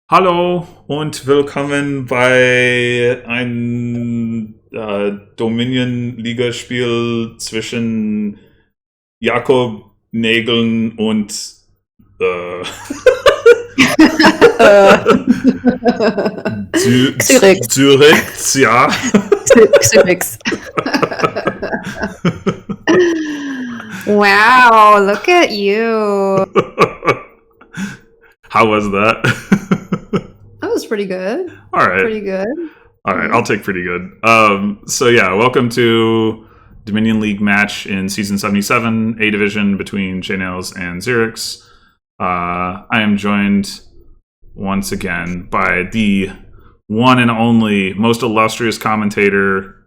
Hallo und willkommen bei einem Dominion-Ligaspiel zwischen Jakob Nägeln und äh, Äh, Xyrix. Zürich, ja. Xyrix. Wow, look at you. How was that? That was pretty good. All right. Pretty good. All right, I'll take pretty good. So yeah, welcome to Dominion League match in Season 77, A Division between JNails and xyrix. I am joined once again by the one and only, most illustrious commentator,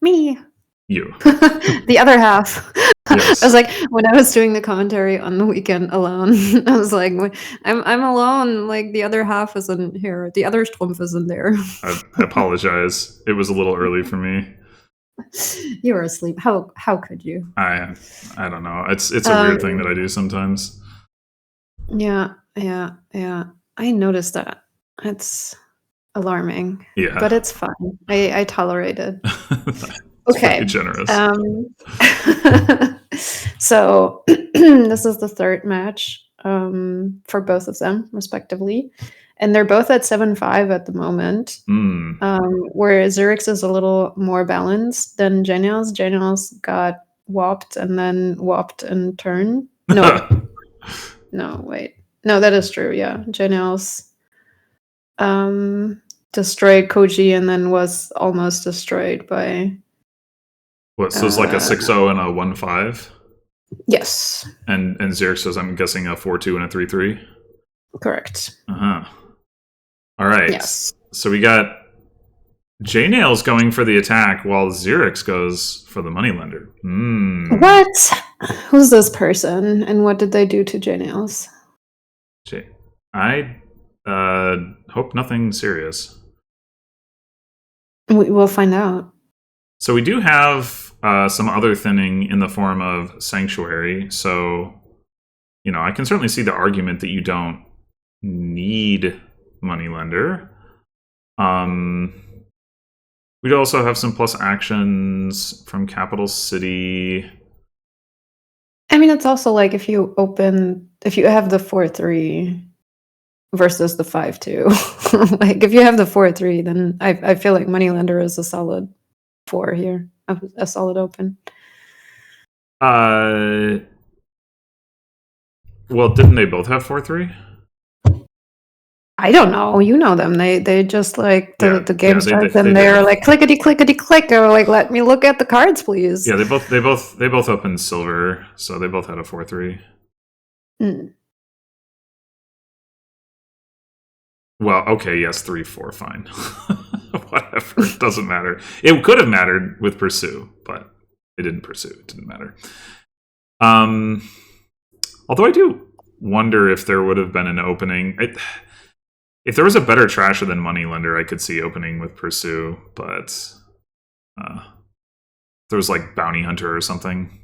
Me. you. The other half. Yes. I was like, when I was doing the commentary on the weekend alone, I was like, I'm alone. Like the other half isn't here. The other strumph isn't there. I apologize. It was a little early for me. You were asleep. How could you? I don't know. It's a weird thing that I do sometimes. Yeah. I noticed that. It's alarming. Yeah. But it's fine. I tolerate it. Okay. Okay. Generous. So this is the third match for both of them, respectively. And they're both at 7-5 at the moment. Where xyrix is a little more balanced than JNails. JNails got whopped and then whopped in turn. No. No, wait. No, that is true, yeah. JNails destroyed Koji and then was almost destroyed by... What, so it's like a 6-0 and a 1-5? Yes. And xyrix is, I'm guessing, a 4-2 and a 3-3? Correct. Uh-huh. All right. Yes. So we got JNails going for the attack while xyrix goes for the moneylender. What? Who's this person and what did they do to JNails? I hope nothing serious. We'll find out. So we do have some other thinning in the form of Sanctuary. So, I can certainly see the argument that you don't need moneylender. We'd also have some plus actions from Capital City. I mean, it's also like if you have the 4-3 versus the 5-2. Like if you have the 4-3, then I feel like moneylender is a solid 4 here, a solid open. Well, didn't they both have 4-3? I don't know. You know them. They just like the game starts and they're like clickety click, or like let me look at the cards, please. Yeah, they both opened silver, so they both had a 4-3. Well, okay, yes, 3-4, fine. Whatever, it doesn't matter. It could have mattered with pursue, but it didn't pursue. It didn't matter. Although I do wonder if there would have been an opening. If there was a better trasher than moneylender, I could see opening with pursue, but there was like bounty hunter or something.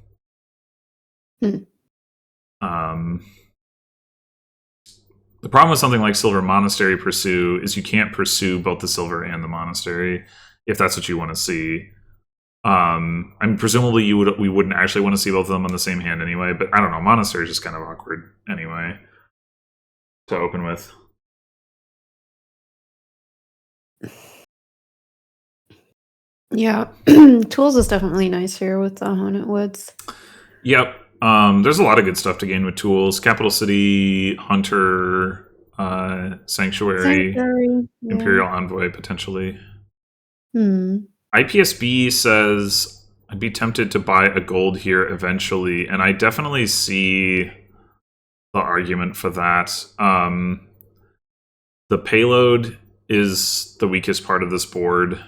The problem with something like Silver Monastery Pursue is you can't pursue both the Silver and the Monastery if that's what you want to see. I mean, presumably we wouldn't actually want to see both of them on the same hand anyway, but I don't know. Monastery is just kind of awkward anyway to open with. Yeah, tools is definitely nice here with the Haunted Woods. Yep. There's a lot of good stuff to gain with tools. Capital City, Hunter, Sanctuary, yeah. Imperial Envoy, potentially. IPSB says, I'd be tempted to buy a gold here eventually, and I definitely see the argument for that. The payload is the weakest part of this board.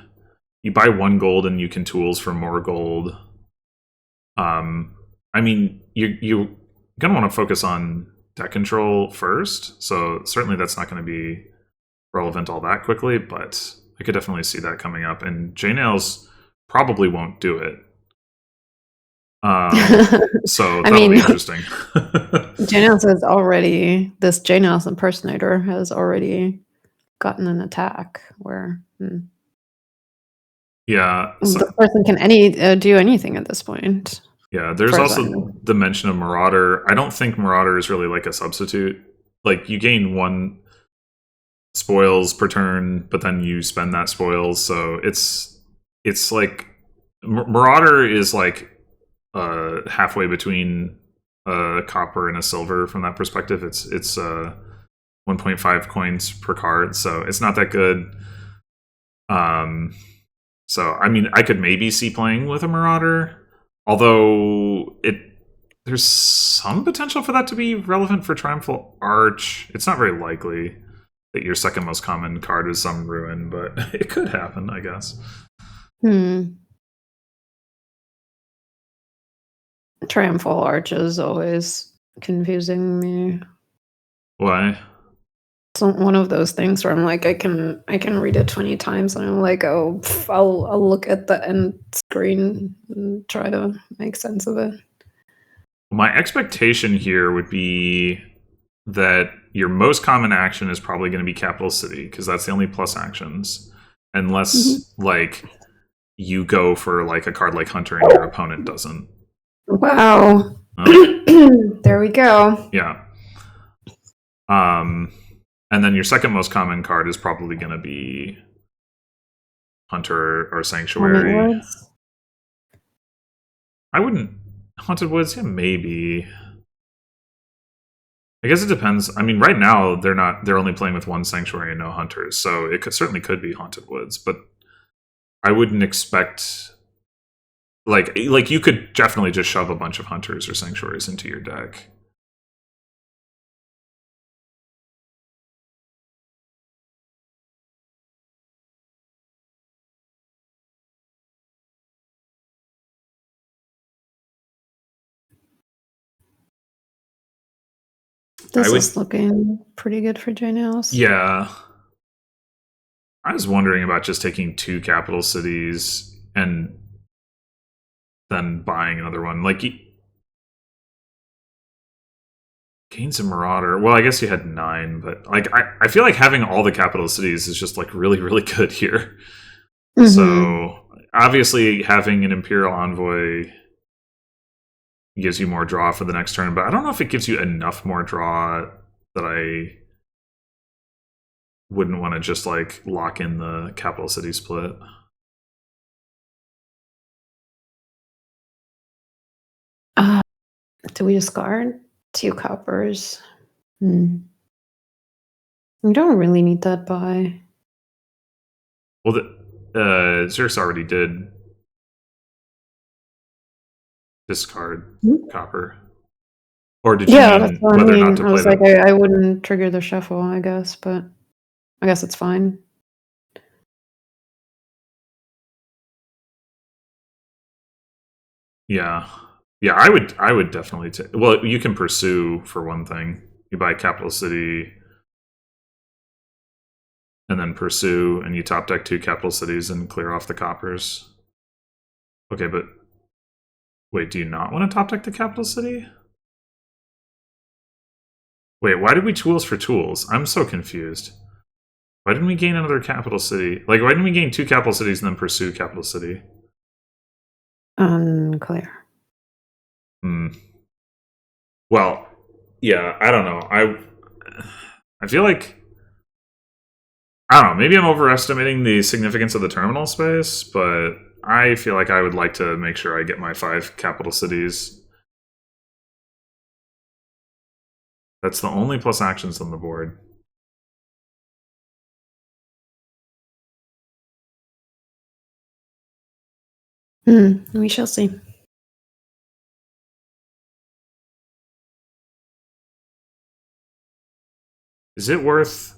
You buy 1 gold and you can tools for more gold. I mean, you're going to want to focus on deck control first, so certainly that's not going to be relevant all that quickly, but I could definitely see that coming up, and JNails probably won't do it. So I that'll be mean, interesting. JNails has already, this JNails impersonator has already gotten an attack where Yeah. the person can do anything at this point. Yeah, there's far as I also know. the mention of Marauder. I don't think Marauder is really like a substitute. Like you gain 1 spoils per turn, but then you spend that spoils, so it's like Marauder is like halfway between a copper and a silver from that perspective. It's 1.5 coins per card, so it's not that good. So I mean, I could maybe see playing with a Marauder, although there's some potential for that to be relevant for Triumphal Arch. It's not very likely that your second most common card is some ruin, but it could happen, I guess. Triumphal Arch is always confusing me. Why? It's one of those things where I'm like, I can read it 20 times, and I'm like, oh, I'll look at the end screen and try to make sense of it. My expectation here would be that your most common action is probably going to be Capital City, because that's the only plus actions, unless like you go for like a card like Hunter and your opponent doesn't. Wow. There we go. Yeah. And then your second most common card is probably going to be Hunter or Sanctuary. I wouldn't. Haunted Woods, yeah, maybe. I guess it depends. I mean, right now they're only playing with 1 Sanctuary and no Hunters, so it certainly could be Haunted Woods, but I wouldn't expect like you could definitely just shove a bunch of Hunters or Sanctuaries into your deck. This is looking pretty good for JNails. Yeah. I was wondering about just taking 2 capital cities and then buying another one. Like, gains a Marauder. Well, I guess you had 9, but like I feel like having all the capital cities is just like really, really good here. So obviously having an Imperial Envoy gives you more draw for the next turn, but I don't know if it gives you enough more draw that I wouldn't want to just like lock in the capital city split. Do we discard 2 coppers? We don't really need that buy. Well, Xyrix already did discard copper. Or did you mean that's what whether I mean. or not to I play was like, I wouldn't trigger the shuffle, I guess, but I guess it's fine. Yeah. Yeah, I would definitely take. Well, you can pursue for one thing. You buy Capital City and then pursue, and you top deck 2 capital cities and clear off the coppers. Okay, but wait, do you not want to top deck the capital city? Wait, why did we tools for tools? I'm so confused. Why didn't we gain another capital city? Like, why didn't we gain 2 capital cities and then pursue capital city? Unclear. Well, yeah, I don't know. I feel like, I don't know, maybe I'm overestimating the significance of the terminal space, but I feel like I would like to make sure I get my 5 capital cities. That's the only plus actions on the board. We shall see. Is it worth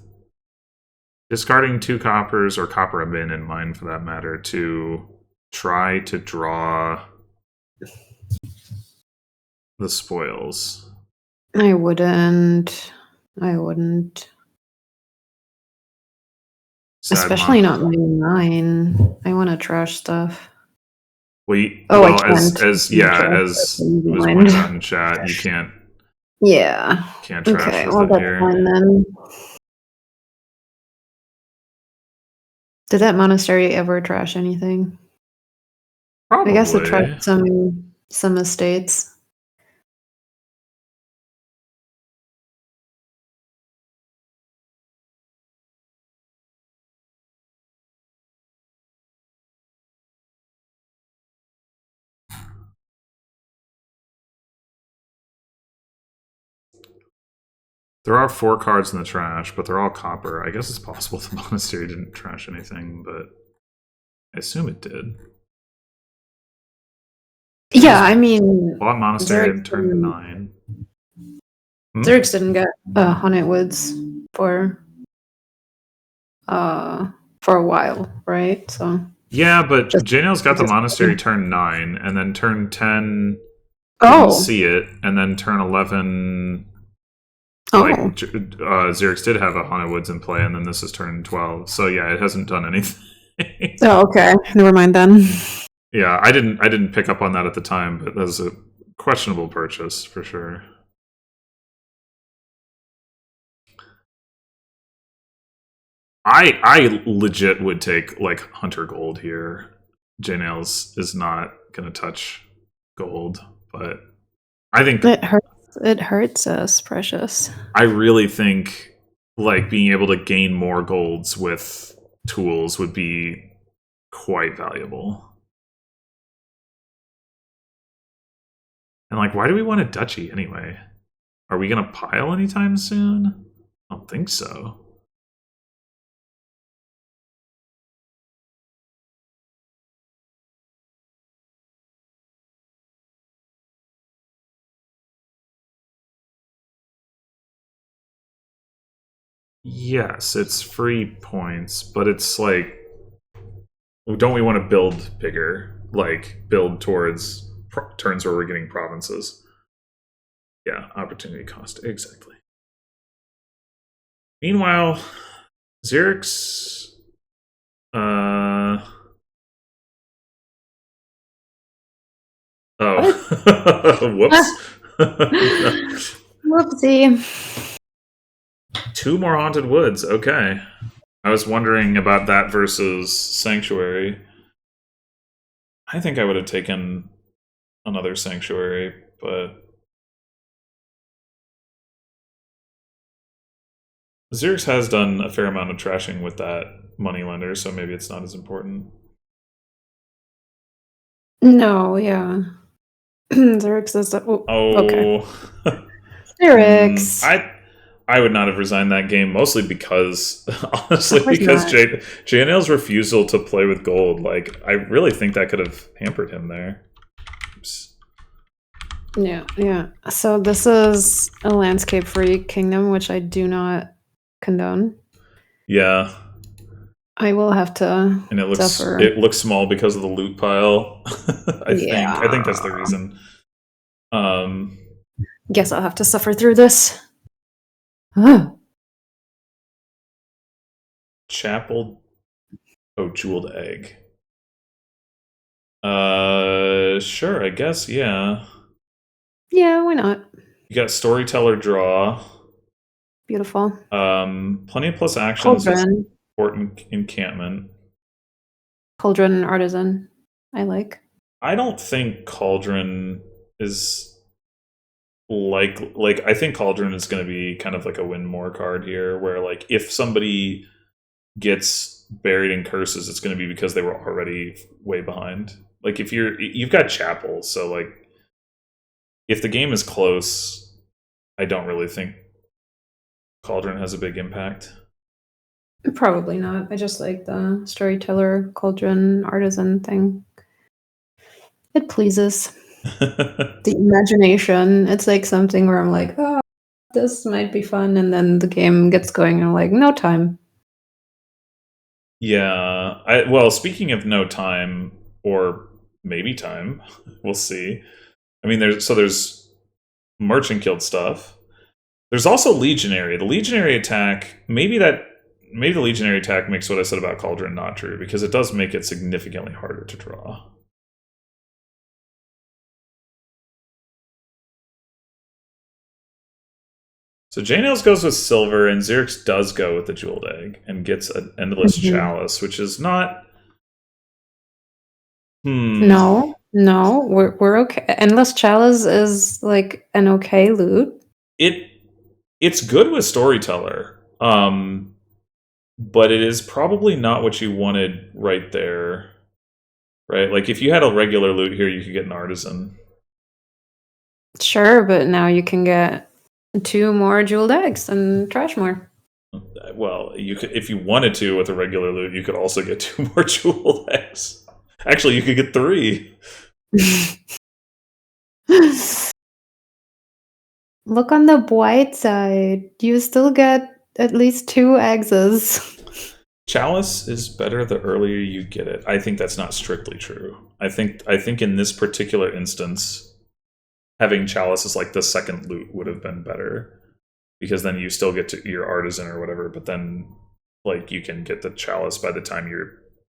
discarding 2 coppers, or copper a bin in mind for that matter, to try to draw the spoils? I wouldn't. Especially not my 9. I want to trash stuff. as was pointed out in chat, you can't. Yeah. Can't trash okay, with well, it that's here. fine then. Did that monastery ever trash anything? Probably. I guess it trashed some estates. There are 4 cards in the trash, but they're all copper. I guess it's possible the monastery didn't trash anything, but I assume it did. Yeah, I mean, bought monastery in turn 9. Xyrix didn't get Haunted Woods for a while, right? So yeah, but JNails got the monastery turn 9, and then turn 10 didn't see it, and then turn 11 Xyrix did have a Haunted Woods in play, and then this is turn 12. So yeah, it hasn't done anything. Oh, okay. Never mind then. Yeah, I didn't pick up on that at the time, but that was a questionable purchase for sure. I legit would take like Hunter Gold here. JNails is not gonna touch gold, but I think it hurts. It hurts us, precious. I really think like being able to gain more golds with tools would be quite valuable. And like, why do we want a duchy anyway? Are we gonna pile anytime soon? I don't think so. Yes, it's free points, but it's like, don't we want to build bigger? Like, build towards turns where we're getting provinces. Yeah, opportunity cost, exactly. Meanwhile, Xyrix... Oh. Whoops. Whoopsie. 2 more Haunted Woods, okay. I was wondering about that versus Sanctuary. I think I would have taken another Sanctuary, but Xyrix has done a fair amount of trashing with that moneylender, so maybe it's not as important. No, yeah. Xyrix is... okay. Xyrix! I would not have resigned that game, mostly because, honestly, because JNails' refusal to play with gold, like, I really think that could have hampered him there. Oops. Yeah. So this is a landscape-free kingdom, which I do not condone. Yeah. I will have to and it looks small because of the loot pile. I think that's the reason. Guess I'll have to suffer through this. Chapel. Oh, jeweled egg. Sure, I guess, yeah. Yeah, why not? You got Storyteller draw. Beautiful. Plenty of plus actions. Cauldron. Important encampment. Cauldron Artisan. I like. I don't think Cauldron is like I think Cauldron is going to be kind of like a win more card here, where like if somebody gets buried in curses, it's going to be because they were already way behind. Like if you've got Chapel, so like if the game is close, I don't really think Cauldron has a big impact. Probably not. I just like the Storyteller Cauldron Artisan thing. It pleases the imagination. It's like something where I'm like, oh, this might be fun, and then the game gets going, and I'm like, no time. Yeah. Well, speaking of no time, or maybe time, we'll see. I mean, there's Merchant Guild stuff. There's also Legionary. The Legionary attack, maybe the Legionary attack makes what I said about Cauldron not true, because it does make it significantly harder to draw. So JNails goes with silver, and Xyrix does go with the jeweled egg and gets an endless chalice, which is not. No, we're okay. Endless chalice is like an okay loot. It's good with Storyteller, but it is probably not what you wanted right there, right? Like if you had a regular loot here, you could get an artisan. Sure, but now you can get 2 more jeweled eggs and trash more. Well, you could, if you wanted to, with a regular loot, you could also get 2 more jeweled eggs. Actually, you could get 3. Look on the bright side. You still get at least 2 eggs. Chalice is better the earlier you get it. I think that's not strictly true. I think in this particular instance, having chalice as like the second loot would have been better, because then you still get to your artisan or whatever, but then like you can get the chalice by the time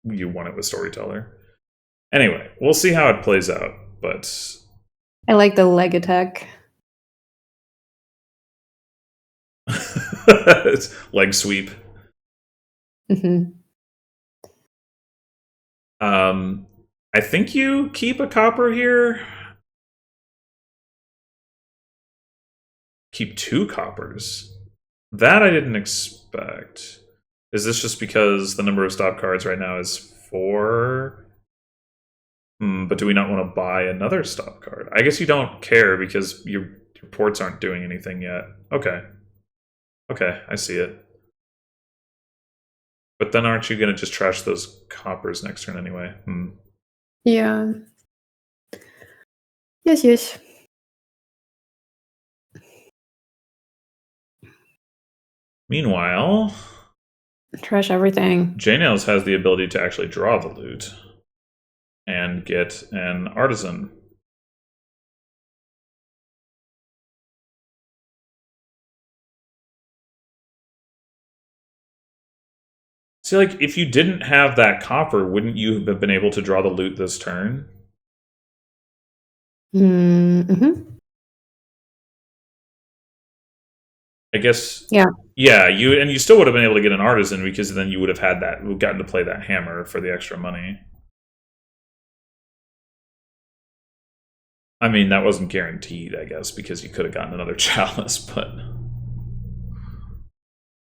you want it with Storyteller. Anyway, we'll see how it plays out, but I like the leg attack. It's leg sweep. I think you keep a copper here. Keep 2 coppers. That I didn't expect. Is this just because the number of stop cards right now is 4? But do we not want to buy another stop card? I guess you don't care because your ports aren't doing anything yet. Okay. Okay, I see it. But then aren't you going to just trash those coppers next turn anyway? Yeah. Yes. Meanwhile, trash everything. JNails has the ability to actually draw the loot and get an artisan. See, like, if you didn't have that copper, wouldn't you have been able to draw the loot this turn? I guess. Yeah. Yeah, you still would have been able to get an artisan, because then you would have had gotten to play that hammer for the extra money. I mean, that wasn't guaranteed, I guess, because you could have gotten another chalice, but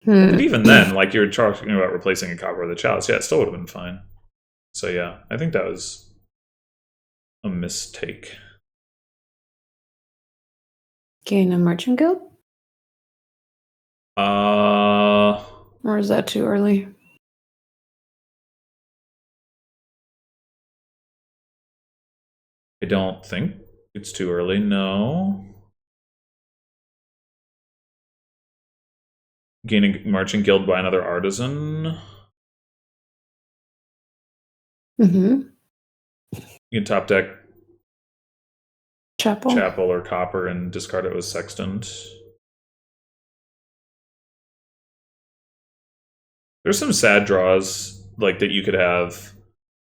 even then, like, you're talking about replacing a copper with a chalice, yeah, it still would have been fine. So yeah, I think that was a mistake. Gain a merchant guild? Or is that too early? I don't think it's too early, no. Gain a marching guild by another artisan. You can top deck chapel or copper and discard it with sextant. There's some sad draws like that you could have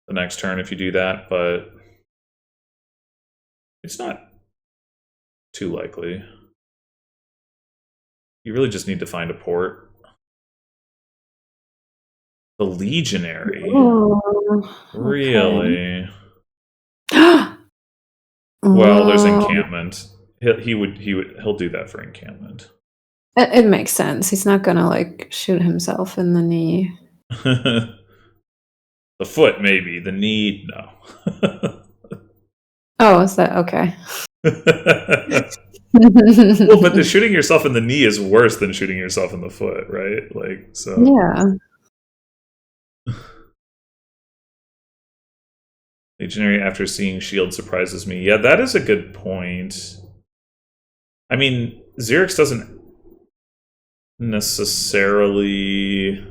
the next turn if you do that, but it's not too likely. You really just need to find a port. The Legionary. Really? Well, there's encampment. He'll do that for encampment. It makes sense. He's not gonna like shoot himself in the knee. The foot, maybe. The knee, no. Oh, is that okay? Well, but the shooting yourself in the knee is worse than shooting yourself in the foot, right? Like, so. Yeah. Legionary after seeing shield surprises me. Yeah, that is a good point. I mean, Xyrix doesn't necessarily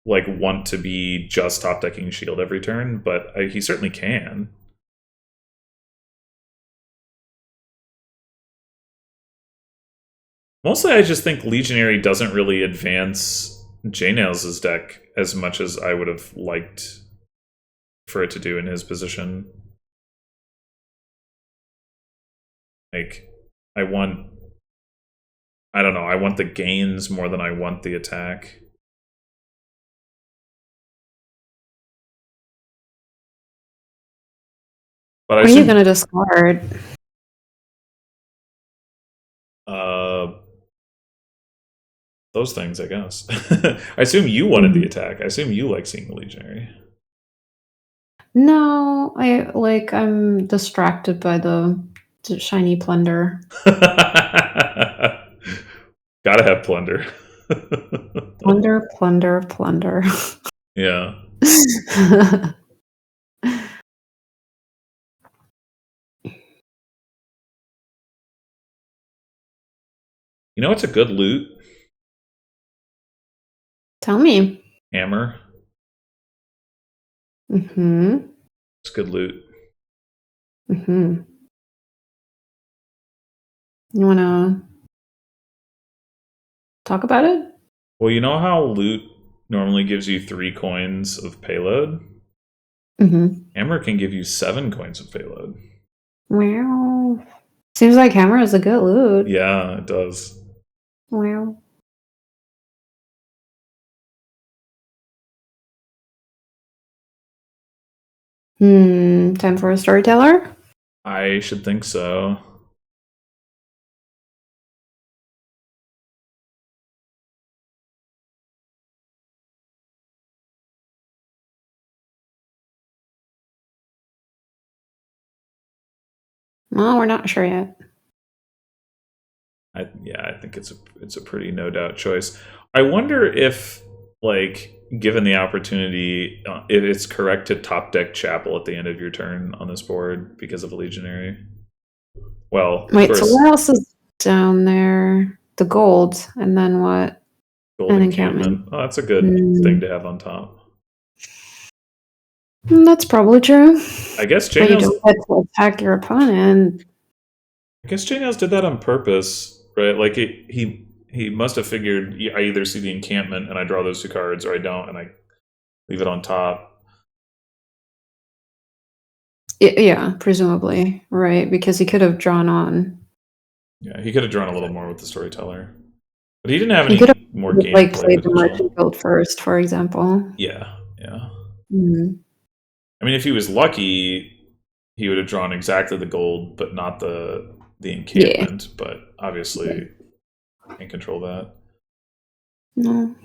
like want to be just top decking shield every turn, but he certainly can. Mostly, I just think Legionary doesn't really advance JNails' deck as much as I would have liked for it to do in his position. Like, I want I don't know. I want the gains more than I want the attack. But what are you going to discard? Those things, I guess. I assume you wanted the attack. I assume you like seeing the Legionary. No, I'm distracted by the shiny plunder. Gotta have plunder. Plunder, plunder, plunder. Yeah. You know what's a good loot? Tell me. Hammer. Mm-hmm. It's good loot. Mm-hmm. You want to talk about it? Well, you know how loot normally gives you 3 coins of payload? Mm-hmm. Hammer can give you 7 coins of payload. Wow. Seems like hammer is a good loot. Yeah, it does. Wow. Time for a storyteller? I should think so. Well, we're not sure yet. I think it's a pretty no doubt choice. I wonder if, like, given the opportunity, if it's correct to top deck Chapel at the end of your turn on this board because of a Legionary. Well, wait, first, so what else is down there? The gold, and then what? gold An encampment. Oh, that's a good thing to have on top. That's probably true. I guess But you JNails. don't get to attack your opponent. I guess JNails did that on purpose, right? Like he must have figured I either see the encampment and I draw those 2 cards, or I don't and I leave it on top. Yeah, presumably, right? Because he could have drawn on. Yeah, he could have drawn a little more with the Storyteller, but he didn't have He any could have more played gameplay the merchant guild first, for example. Yeah. Mm. I mean, if he was lucky, he would have drawn exactly the gold, but not the encampment. Yeah. But obviously, can't control that. No.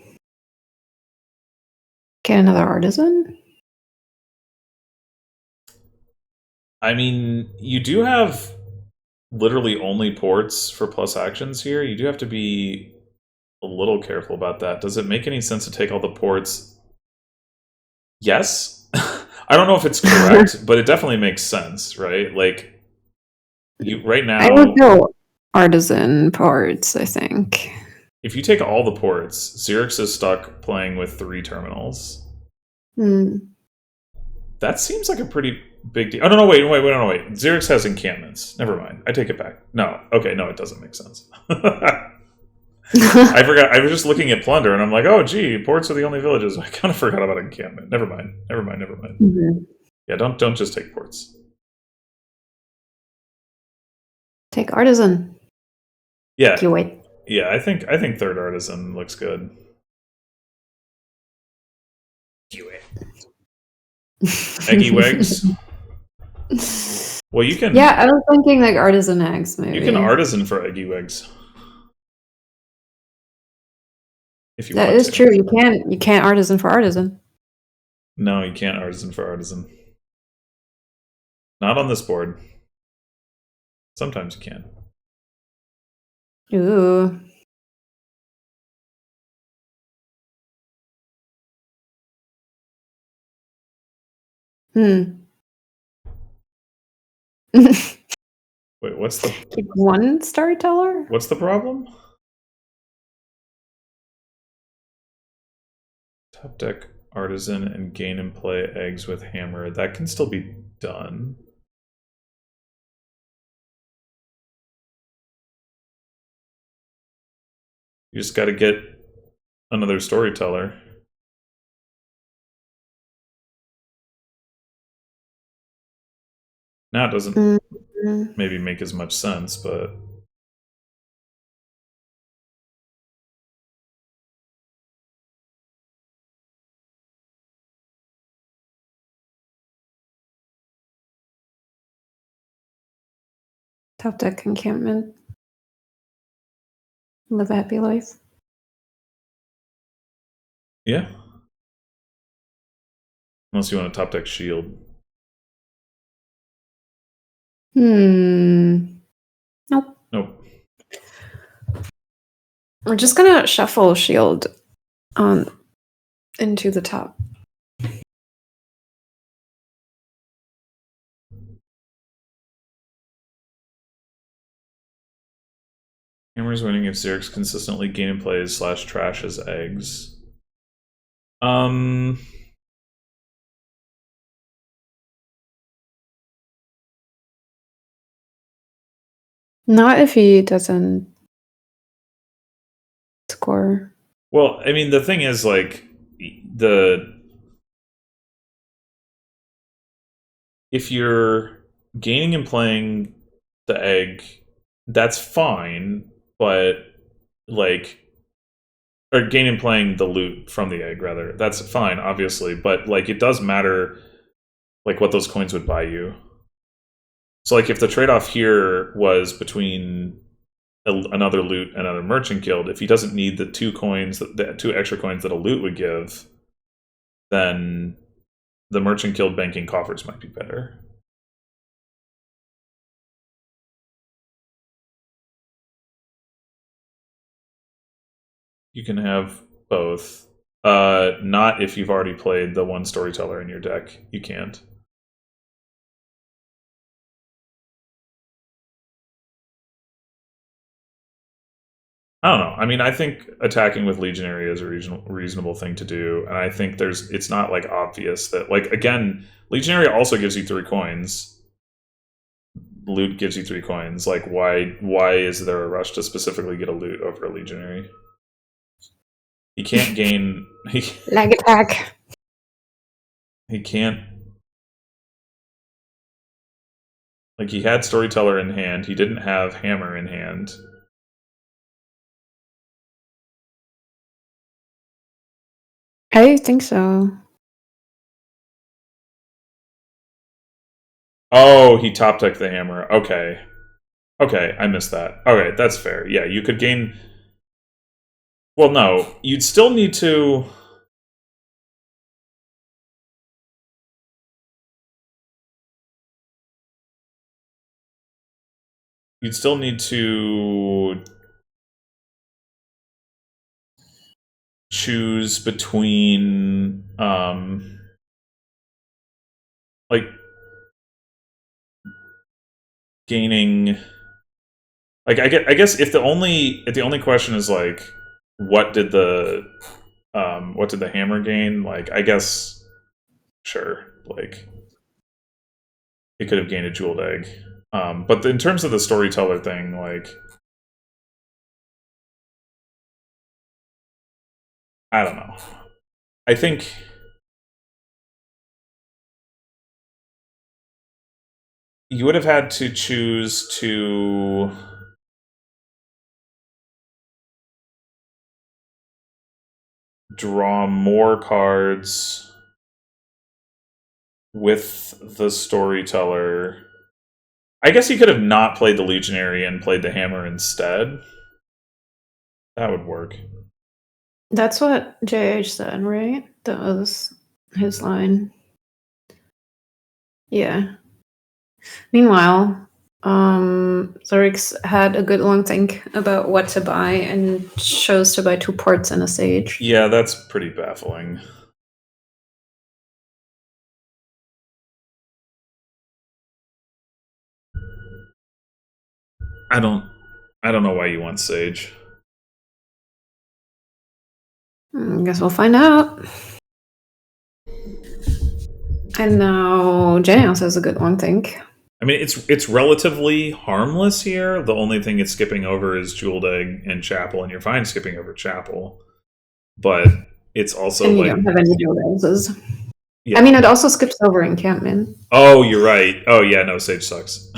Okay, another artisan. I mean, you do have literally only ports for plus actions here. You do have to be a little careful about that. Does it make any sense to take all the ports? Yes. I don't know if it's correct, but it definitely makes sense, right? Like, you right now, I would go artisan ports, I think. If you take all the ports, Xyrix is stuck playing with 3 terminals. That seems like a pretty big deal. Oh, no, wait. Xyrix has encampments. Never mind. I take it back. No. Okay, no, it doesn't make sense. I forgot. I was just looking at Plunder, and I'm like, oh, gee, ports are the only villages. I kind of forgot about encampment. Never mind. Mm-hmm. Yeah, don't just take ports. Take artisan. Yeah. You wait. Yeah, I think 3rd artisan looks good. Eggy Wegs. Well, you can. Yeah, I was thinking like artisan eggs, maybe. You can artisan for Eggy Wegs. If you that want is to. true. You can't artisan for artisan. No, you can't artisan for artisan. Not on this board. Sometimes you can. Ooh. Wait, what's the... Keep 1 storyteller? What's the problem? Top deck artisan and gain and play eggs with hammer. That can still be done. You just got to get another storyteller. Now it doesn't maybe make as much sense, but Top deck encampment. Live a happy life. Yeah. Unless you want a top deck shield. Nope. Nope. We're just gonna shuffle shield into the top. Hammer's winning if Xyrix consistently game and plays / trashes eggs. Not if he doesn't score. Well, I mean, the thing is, like, if you're gaining and playing the egg, that's fine, but, like, or gaining and playing the loot from the egg, rather, that's fine, obviously, but, like, it does matter, like, what those coins would buy you. So, like, if the trade-off here was between another loot and another merchant guild, if he doesn't need the 2 coins, the 2 extra coins that a loot would give, then the merchant guild banking coffers might be better. You can have both. Not if you've already played the 1 Storyteller in your deck. You can't. I don't know. I mean, I think attacking with Legionary is a reasonable thing to do, and I think it's not, like, obvious that, like, again, Legionary also gives you 3 coins. Loot gives you 3 coins. Like, why is there a rush to specifically get a loot over a Legionary? He can't gain... Lag attack. He can't... Like, he had Storyteller in hand. He didn't have Hammer in hand. I think so. Oh, he top decked the Hammer. Okay. Okay, I missed that. Okay, that's fair. Yeah, you could gain... Well, no. You'd still need to... You'd still need to choose between, like, gaining... Like, I guess if the only question is, like, what did the Hammer gain? Like, I guess, sure, like, it could have gained a jeweled egg. But in terms of the Storyteller thing, like, I don't know. I think you would have had to choose to draw more cards with the Storyteller. I guess he could have not played the Legionary and played the Hammer instead. That would work. That's what JH said, right? That was his line. Yeah. Meanwhile, Xyrix had a good long think about what to buy and chose to buy 2 ports and a sage. Yeah, that's pretty baffling. I don't know why you want sage. I guess we'll find out. And now JNails has a good long think. I mean, it's relatively harmless here. The only thing it's skipping over is Jeweled Egg and Chapel, and you're fine skipping over Chapel. But it's also and you like... don't have any Jeweled. Yeah. I mean, it also skips over Encampment. Oh, you're right. Oh, yeah, no, Sage sucks.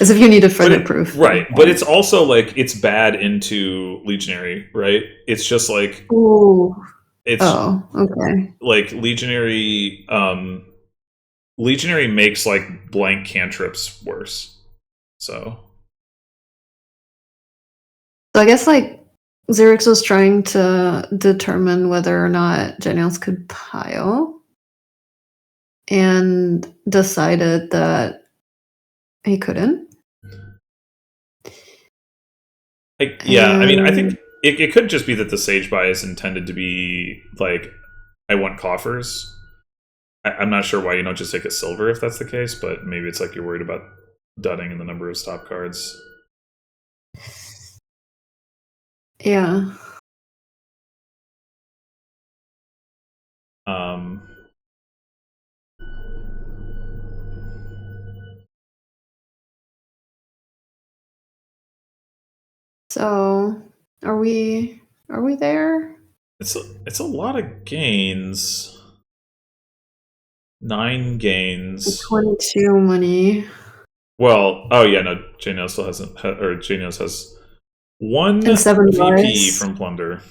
As if you need a further proof. Right, but it's also, like, it's bad into Legionary, right? It's just, like... Ooh. It's, okay. Like, Legionary Legionary makes like blank cantrips worse. So I guess like Xyrix was trying to determine whether or not JNails could pile, and decided that he couldn't. I mean, I think it could just be that the Sage buy is intended to be like, I want coffers. I'm not sure why you don't just take a silver if that's the case, but maybe it's like you're worried about dudding in the number of stop cards. Yeah. So are we there? It's a lot of gains. 9 gains. 22 money. Well, oh yeah, no, JNails still hasn't, or JNails has 1 and 7 VP bars. from plunder.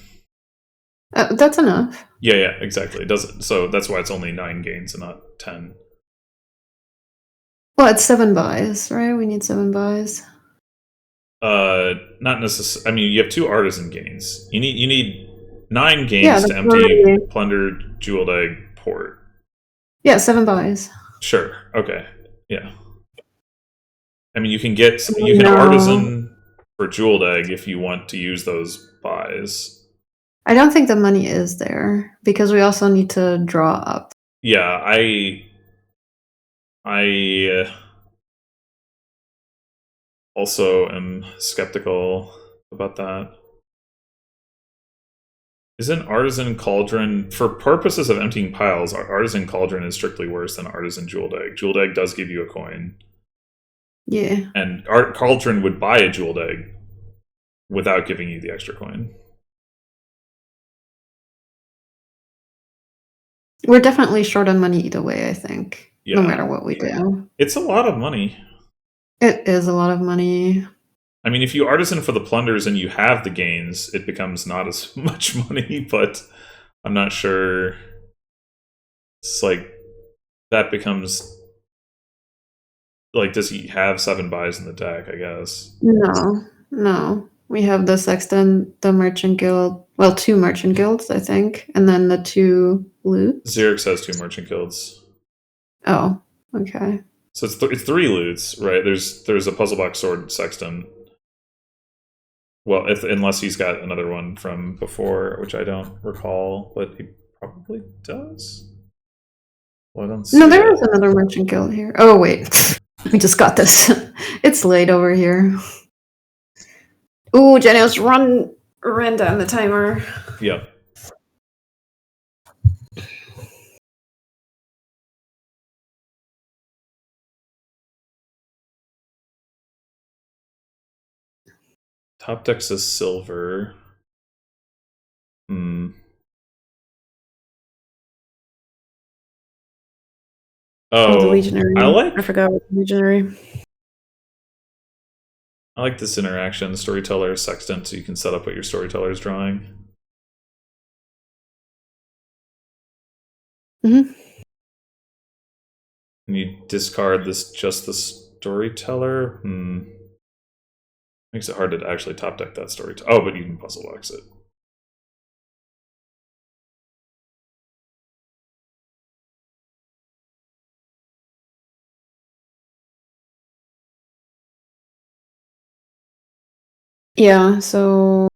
That's enough. Yeah, exactly. It doesn't. So that's why it's only 9 gains and not 10. Well, it's 7 buys, right? We need 7 buys. Not necessarily. I mean, you have 2 artisan gains. You need 9 gains to empty plunder, jeweled egg, port. Yeah, 7 buys. Sure. Okay. Yeah. I mean, you can artisan for jeweled egg if you want to use those buys. I don't think the money is there because we also need to draw up. Yeah, I also am skeptical about that. Isn't Artisan Cauldron, for purposes of emptying piles, Artisan Cauldron is strictly worse than Artisan Jeweled Egg. Jeweled Egg does give you a coin. Yeah. And Cauldron would buy a Jeweled Egg without giving you the extra coin. We're definitely short on money either way, I think. Yeah. No matter what we do. It's a lot of money. It is a lot of money. I mean, if you artisan for the plunders and you have the gains, it becomes not as much money, but I'm not sure. It's like, that becomes, like, does he have 7 buys in the deck, I guess? No. We have the Sexton, the Merchant Guild, well, 2 Merchant Guilds, I think, and then the 2 loots. Xyrix has 2 Merchant Guilds. Oh, okay. So it's 3 loots, right? There's a Puzzle Box Sword Sexton. Well, unless he's got another one from before, which I don't recall, but he probably does. Well, I don't see. No, there is another Merchant Guild here. Oh wait, we just got this. It's late over here. Ooh, JNails ran down the timer. Yep. Top deck says silver. Oh, the Legionary. I forgot about the Legionary. I like this interaction, Storyteller, Sextant, so you can set up what your Storyteller is drawing. Mm-hmm. And you discard just the Storyteller? Makes it hard to actually top deck that Storyteller. Oh, but you can Puzzle Box it. Yeah, so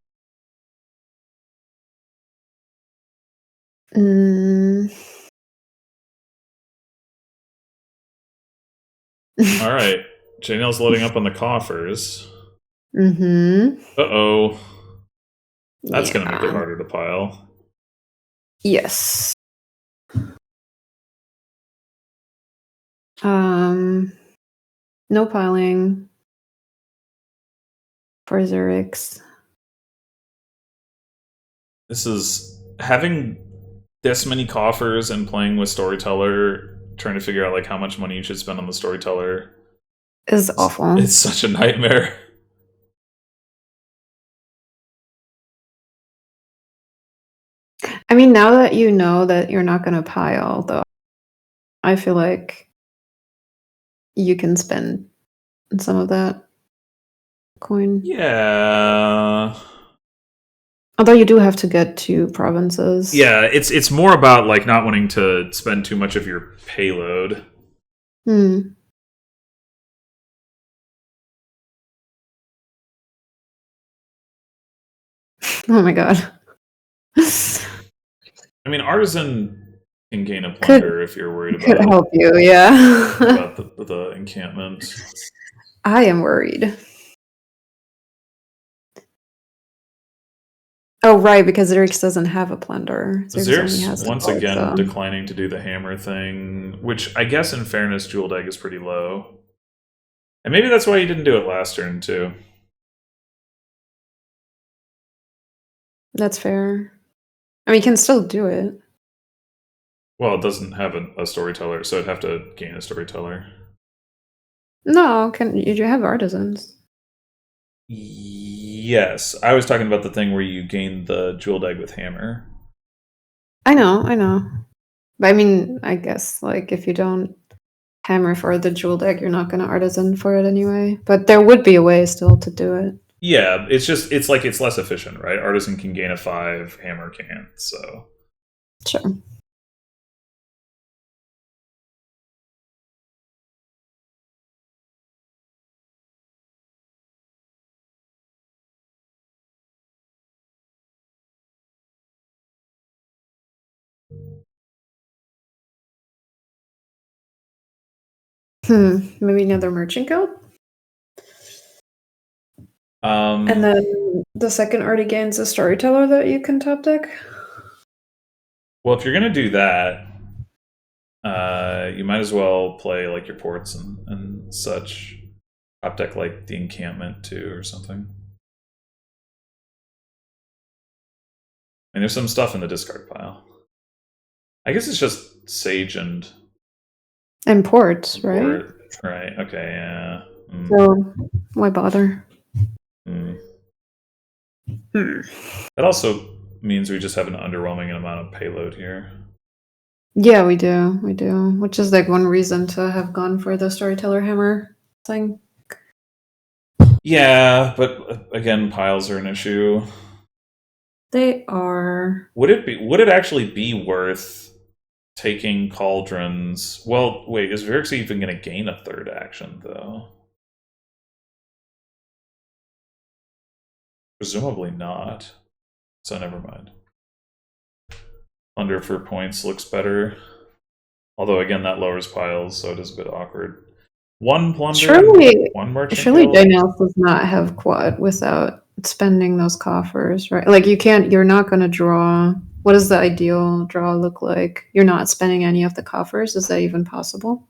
All right. JNails loading up on the coffers. Uh-oh. That's going to make it harder to pile. Yes. No piling for Xyrix. This is having this many coffers and playing with Storyteller, trying to figure out like how much money you should spend on the Storyteller is awful. It's such a nightmare. I mean, now that you know that you're not going to pile, though, I feel like you can spend some of that coin. Yeah. Although you do have to get 2 provinces. Yeah, it's more about like not wanting to spend too much of your payload. Hmm. Oh my god. I mean, Artisan can gain a plunder if you're worried about could help you, yeah. about the encampment. I am worried. Oh, right, because Xyrix doesn't have a plunder. Xyrix once again declining to do the hammer thing, which I guess in fairness, Jeweled Egg is pretty low. And maybe that's why he didn't do it last turn, too. That's fair. I mean, you can still do it. Well, it doesn't have a storyteller, so it'd have to gain a storyteller. No, you have artisans. Yes, I was talking about the thing where you gain the Jeweled Egg with hammer. I know. But I mean, I guess, like, if you don't hammer for the Jeweled Egg, you're not going to artisan for it anyway. But there would be a way still to do it. Yeah, it's less efficient, right? Artisan can gain a 5, hammer can't, so. Sure. Maybe another merchant guild? And then the second already gains a storyteller that you can top deck? Well, if you're going to do that, you might as well play like your ports and such. Top deck like the encampment too or something. And there's some stuff in the discard pile. I guess it's just Sage and ports, right? Port. Right, okay, yeah. So, why bother? That also means we just have an underwhelming amount of payload here. Yeah, we do. Which is like one reason to have gone for the storyteller hammer thing. Yeah, but again, piles are an issue. They are. Would it actually be worth taking cauldrons? Well, wait, is Xyrix even going to gain a 3rd action though? Presumably not. So never mind. Plunder for points looks better. Although again, that lowers piles, so it is a bit awkward. 1 plunder, 1 merchant. Surely JNails does not have quad without spending those coffers, right? Like you're not going to draw. What does the ideal draw look like? You're not spending any of the coffers. Is that even possible?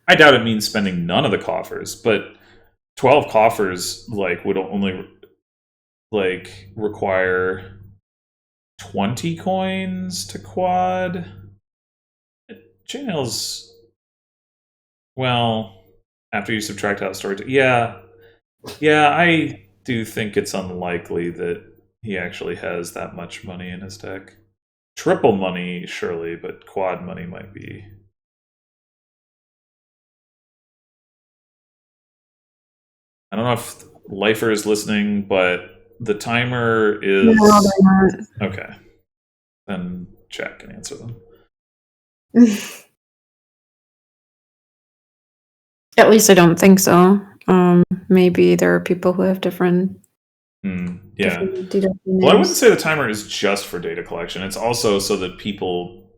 I doubt it means spending none of the coffers, but 12 coffers like would only like require 20 coins to quad. JNails, well, after you subtract out storage, yeah, I do think it's unlikely that he actually has that much money in his deck. Triple money, surely, but quad money might be. I don't know if Lifer is listening, but the timer is... No, they're not. Okay. Then chat can answer them. At least I don't think so. Maybe there are people who have different... yeah. Well, I wouldn't say the timer is just for data collection. It's also so that people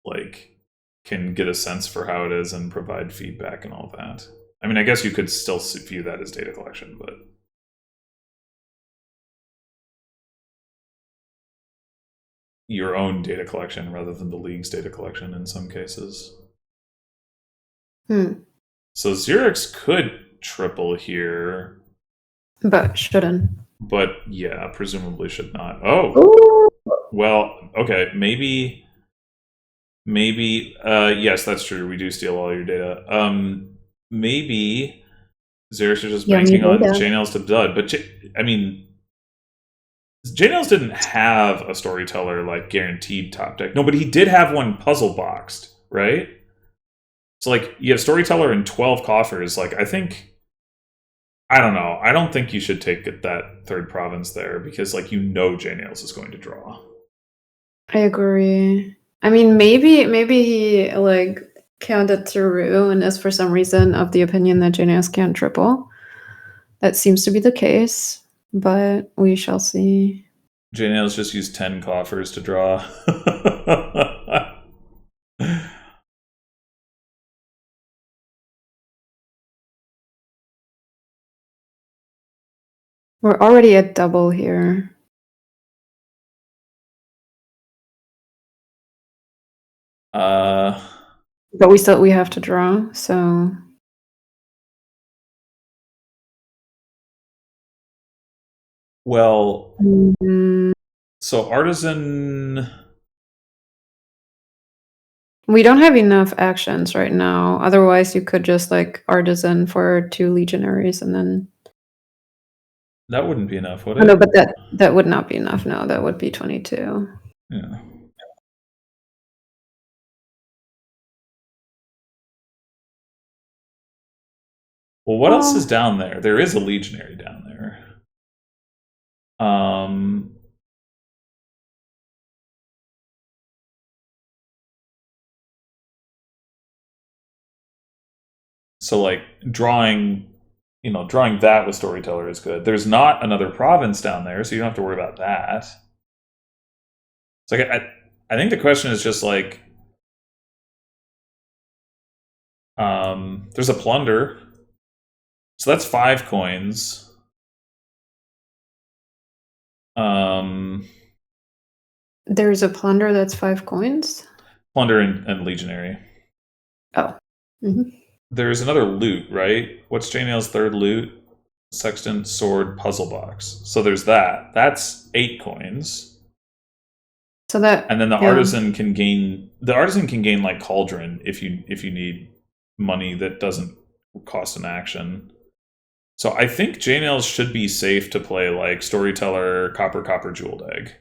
like can get a sense for how it is and provide feedback and all that. I mean, I guess you could still view that as data collection, but your own data collection rather than the league's data collection in some cases. So Xyrix could triple here. But shouldn't. But yeah, presumably should not. Oh! Ooh. Well, okay, maybe yes, that's true. We do steal all your data. Maybe Xyrix is just banking on JNails to dud. But I mean, JNails didn't have a storyteller like guaranteed top deck. No, but he did have one puzzle boxed, right? So like you have Storyteller and 12 coffers. Like I don't know. I don't think you should take that third province there because like JNails is going to draw. I agree. I mean, maybe he like counted through and is for some reason of the opinion that JNails can't triple. That seems to be the case, but we shall see. JNails just used 10 coffers to draw. We're already at double here. But we have to draw, so well, so Artisan, we don't have enough actions right now. Otherwise, you could just like Artisan for 2 legionaries and then that wouldn't be enough, would it? No, but that would not be enough. No, that would be 22. Yeah. Well, what else is down there? There is a legionary down there. So like drawing that with Storyteller is good. There's not another province down there, so you don't have to worry about that. So like, I think the question is just like, there's a plunder, so that's 5 coins. There's a plunder that's 5 coins. Plunder and legionary. Oh. There's another loot, right? What's JNails' third loot? Sextant, sword, puzzle box. So there's that. That's 8 coins. So that, and then the artisan can gain like cauldron if you need money that doesn't cost an action. So I think JNails should be safe to play like Storyteller, copper, jeweled egg.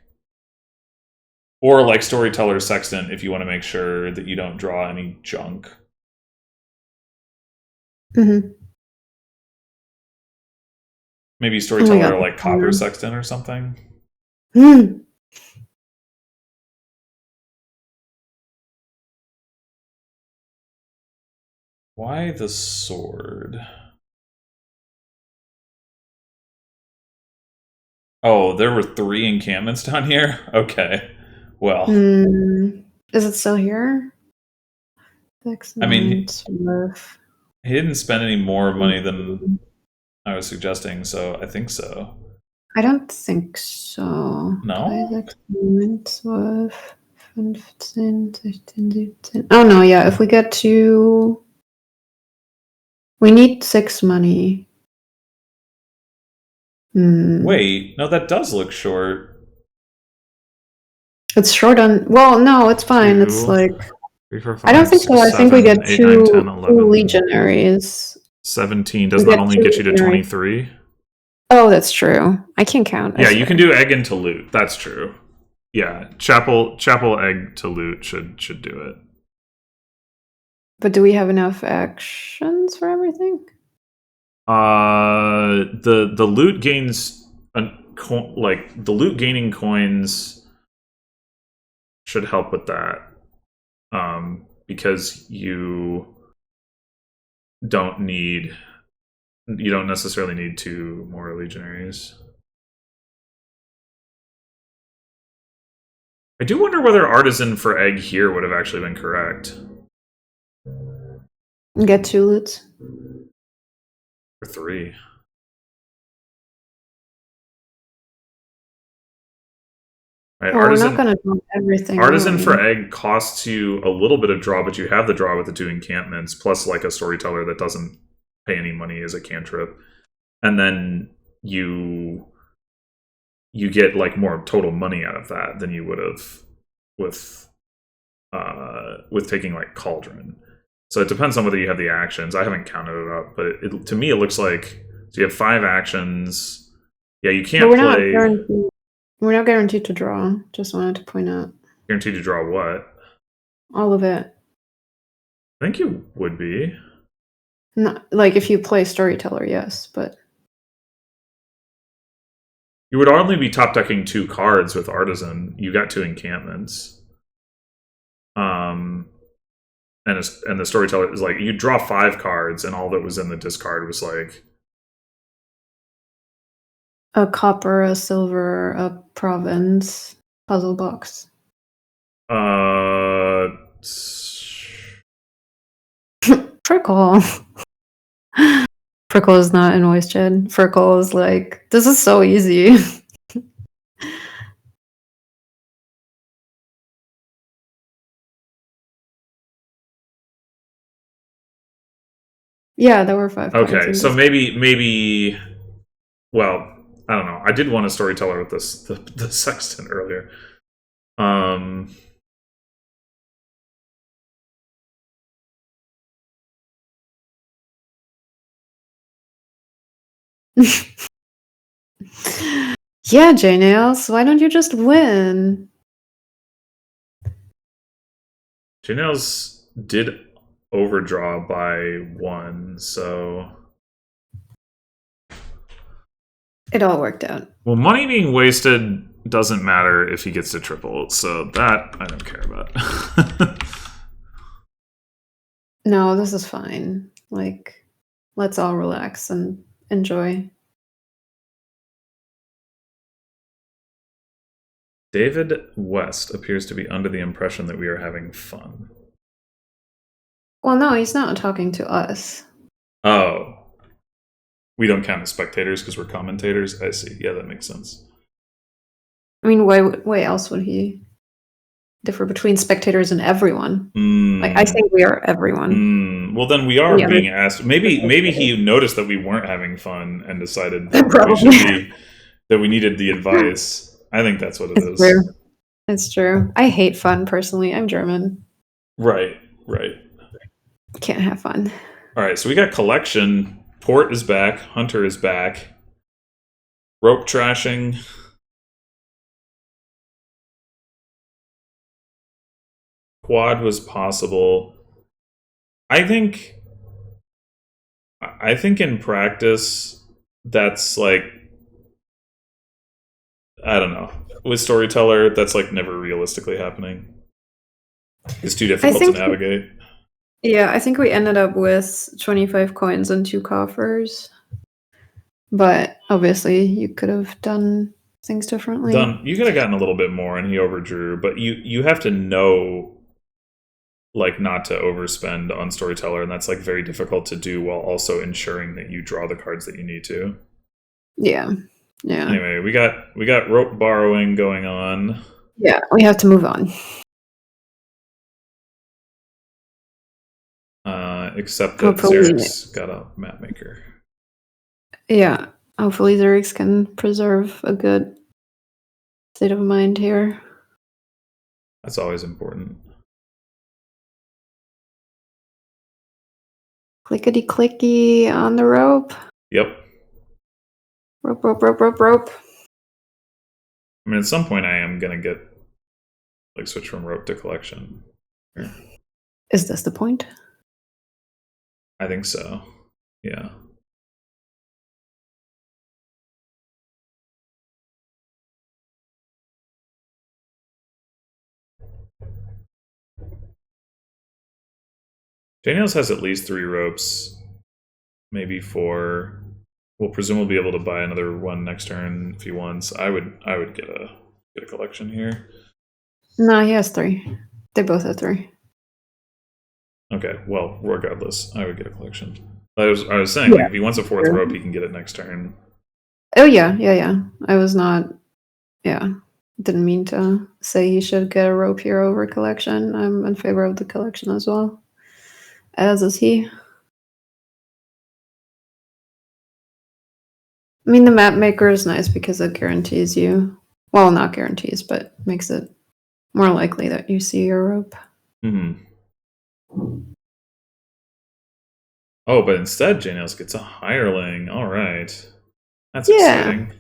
Or like Storyteller Sextant if you want to make sure that you don't draw any junk. Maybe Storyteller like copper Sextant or something. Why the sword? Oh, there were 3 encampments down here? Okay. Well. Is it still here? I mean, he didn't spend any more money than I was suggesting, so I think so. I don't think so. No? 15, 16, 17. Oh no, yeah, if we get to... We need 6 money. Wait, no, that does look short. It's short on... Well, no, it's fine. 2, it's like... 3, 4, 5, I don't think 6, so. I 7, think we get 8, 2, 9, 10, 11. 2 legionaries. 17. Doesn't that only get you to 23? Oh, that's true. I can't count. Yeah, you can do egg into loot. That's true. Yeah, chapel egg to loot should do it. But do we have enough actions for everything? The loot gains the loot gaining coins should help with that. Because you don't necessarily need 2 more legionaries. I do wonder whether artisan for egg here would have actually been correct. Get 2 loots? Or 3. Right, we're not going to draw everything. Artisan for egg costs you a little bit of draw, but you have the draw with the 2 encampments, plus like a Storyteller that doesn't pay any money as a cantrip. And then you get like more total money out of that than you would have with taking like Cauldron. So it depends on whether you have the actions. I haven't counted it up, but to me it looks like so you have 5 actions. Yeah, you can't play. We're not guaranteed to draw. Just wanted to point out. Guaranteed to draw what? All of it. I think you would be. Not like if you play Storyteller, yes, but You would only be top decking 2 cards with Artisan. You got 2 encampments. And the Storyteller is like, you draw 5 cards, and all that was in the discard was like a copper, a silver, a province, puzzle box. Prickle. Prickle is not in voice chat. Prickle is like, this is so easy. Yeah, there were 5 cards. Okay, so maybe. Well, I don't know. I did want a Storyteller with the Sextant earlier. Yeah, JNails, why don't you just win? JNails did overdraw by 1, so it all worked out. Well, money being wasted doesn't matter if he gets to triple, so that I don't care about. No, this is fine. Like, let's all relax and enjoy. David West appears to be under the impression that we are having fun. Well, no, he's not talking to us. Oh. We don't count as spectators because we're commentators? I see. Yeah, that makes sense. I mean, why else would he differ between spectators and everyone? Like, I think we are everyone. Well, then we are being asked. Maybe he noticed that we weren't having fun and decided that we needed the advice. I think that's what it is. True. It's true. I hate fun personally. I'm German. Right. Can't have fun. All right, so we got collection. Port is back. Hunter is back. Rope trashing. Quad was possible. I think in practice, that's like, I don't know. With Storyteller, that's like never realistically happening. It's too difficult to navigate. Yeah, I think we ended up with 25 coins and 2 coffers. But obviously, you could have done things differently. You could have gotten a little bit more, and he overdrew. But you have to know, like, not to overspend on Storyteller, and that's like very difficult to do while also ensuring that you draw the cards that you need to. Yeah. Anyway, we got rope borrowing going on. Yeah, we have to move on. Except that Xyrix got a map maker. Yeah, hopefully Xyrix can preserve a good state of mind here. That's always important. Clickety clicky on the rope. Yep. Rope. I mean, at some point I am gonna get switch from rope to collection. Here. Is this the point? I think so. Yeah. JNails has at least 3 ropes, maybe 4. We'll presumably be able to buy another one next turn if he wants. I would get a collection here. No, he has 3. They both have 3. Okay, well, regardless, I would get a collection. I was saying, like, if he wants a 4th rope, he can get it next turn. Oh yeah. I was not. Yeah, didn't mean to say he should get a rope here over collection. I'm in favor of the collection as well. As is he. I mean, the map maker is nice because it guarantees you. Well, not guarantees, but makes it more likely that you see your rope. Oh, but instead, JNails gets a hireling. All right. That's exciting.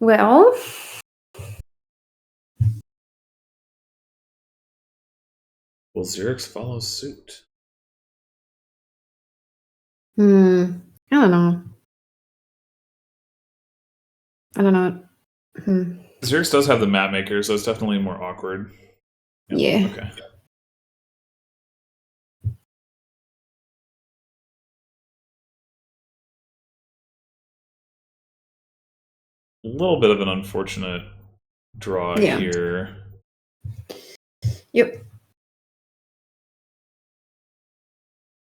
Well, Will Xyrix follow suit? I don't know. Xyrix does have the map maker, so it's definitely more awkward. Yeah. Okay. A little bit of an unfortunate draw here. Yep. At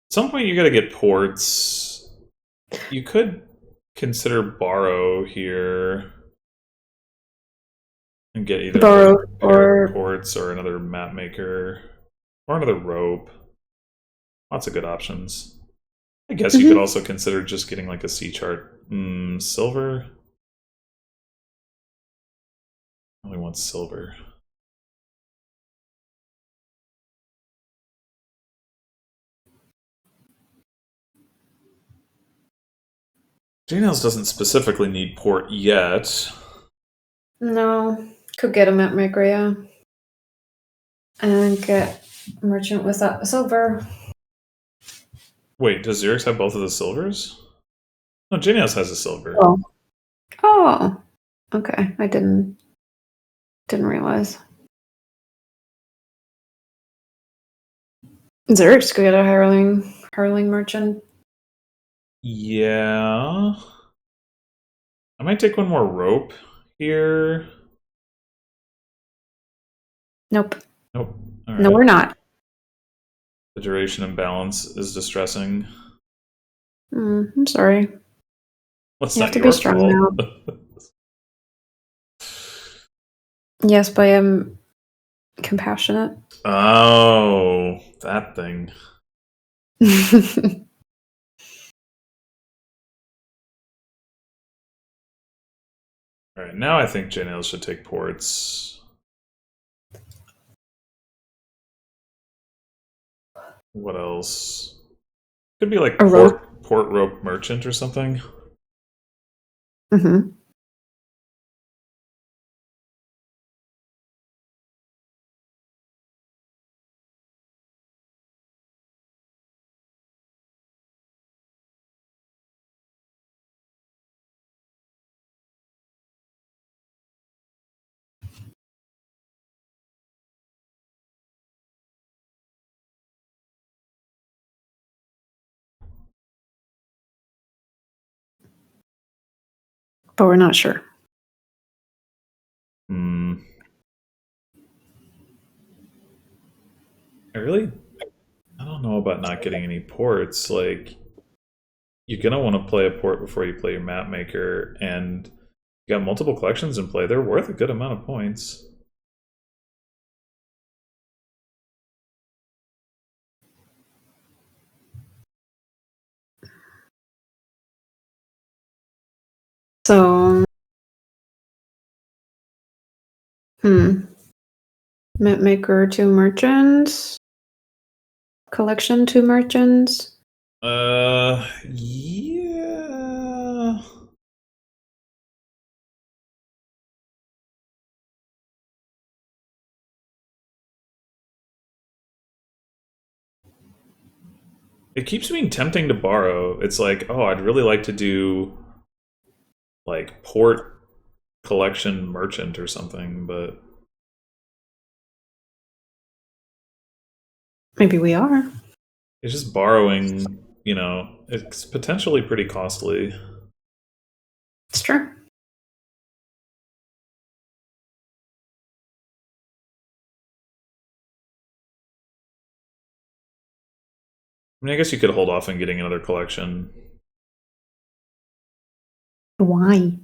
some point, you got to get ports. You could consider borrow here and get either borrow or ports or another map maker or another rope. Lots of good options. I guess you could also consider just getting like a C chart. Silver? I only want silver. JNails doesn't specifically need port yet. No. Could get a map maker, yeah. And get merchant with that silver. Wait, does Xyrix have both of the silvers? No, JNails has a silver. Oh. Okay. I didn't realize. Xyrix could get a hireling merchant. Yeah. I might take one more rope here. Nope. Nope. All No, right. we're not. The duration imbalance is distressing. I'm sorry. What's You not have to your be strong fault? now. Yes, but I am compassionate. Oh, that thing. All right, now I think JNails should take ports. What else? Could be like port rope merchant or something. Mm-hmm. But we're not sure. I don't know about not getting any ports. Like, you're gonna want to play a port before you play your map maker, and you got multiple collections in play. They're worth a good amount of points. So, map maker 2 merchants. Collection 2 merchants. Yeah. It keeps being tempting to borrow. It's like, oh, I'd really like to do like port collection merchant or something, but Maybe we are. it's just borrowing, it's potentially pretty costly. It's true. I mean, I guess you could hold off on getting another collection. Why?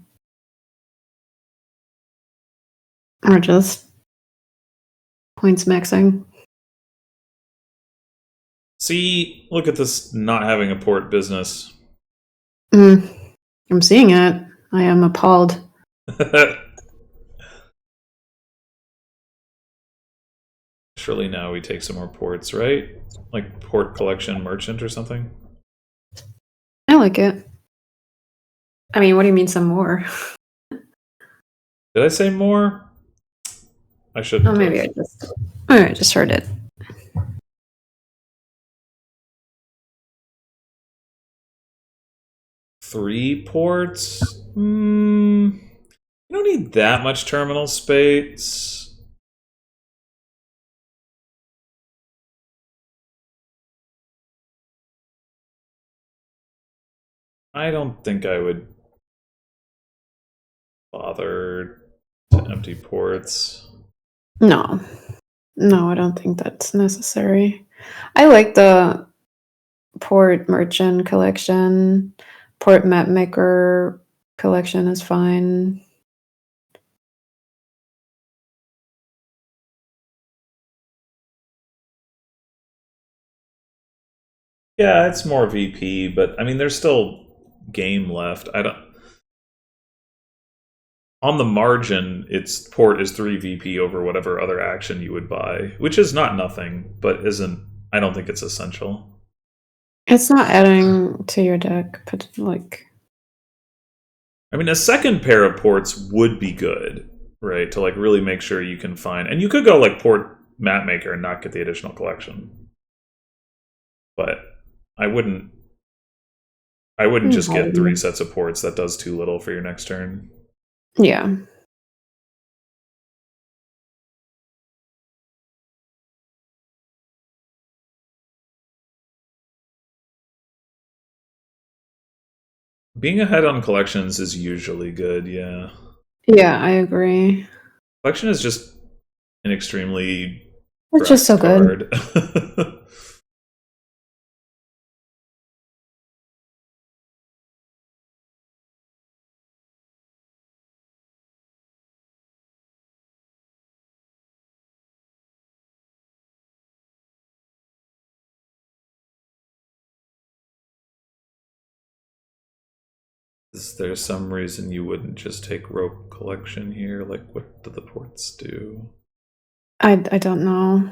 Or just points maxing. See, look at this not having a port business. I'm seeing it. I am appalled. Surely now we take some more ports, right? Like port collection merchant or something? I like it. I mean, what do you mean some more? Did I say more? I shouldn't. Oh, maybe I just heard it. Three ports? You don't need that much terminal space. I don't think I would bother to empty ports. No, I don't think that's necessary. I like the port merchant collection. Port map maker collection is fine. Yeah, it's more VP, but I mean, there's still game left. I don't. On the margin, its port is 3 VP over whatever other action you would buy, which is not nothing, but isn't. I don't think it's essential. It's not adding to your deck, but like. I mean, a second pair of ports would be good, right? To like really make sure you can find, and you could go like port map maker and not get the additional collection, but I wouldn't just get 3 sets of ports. That does too little for your next turn. Yeah. Being ahead on collections is usually good, yeah. Yeah, I agree. Collection is just an extremely It's just so card. Good. Is there some reason you wouldn't just take rope collection here? Like, what do the ports do? I don't know.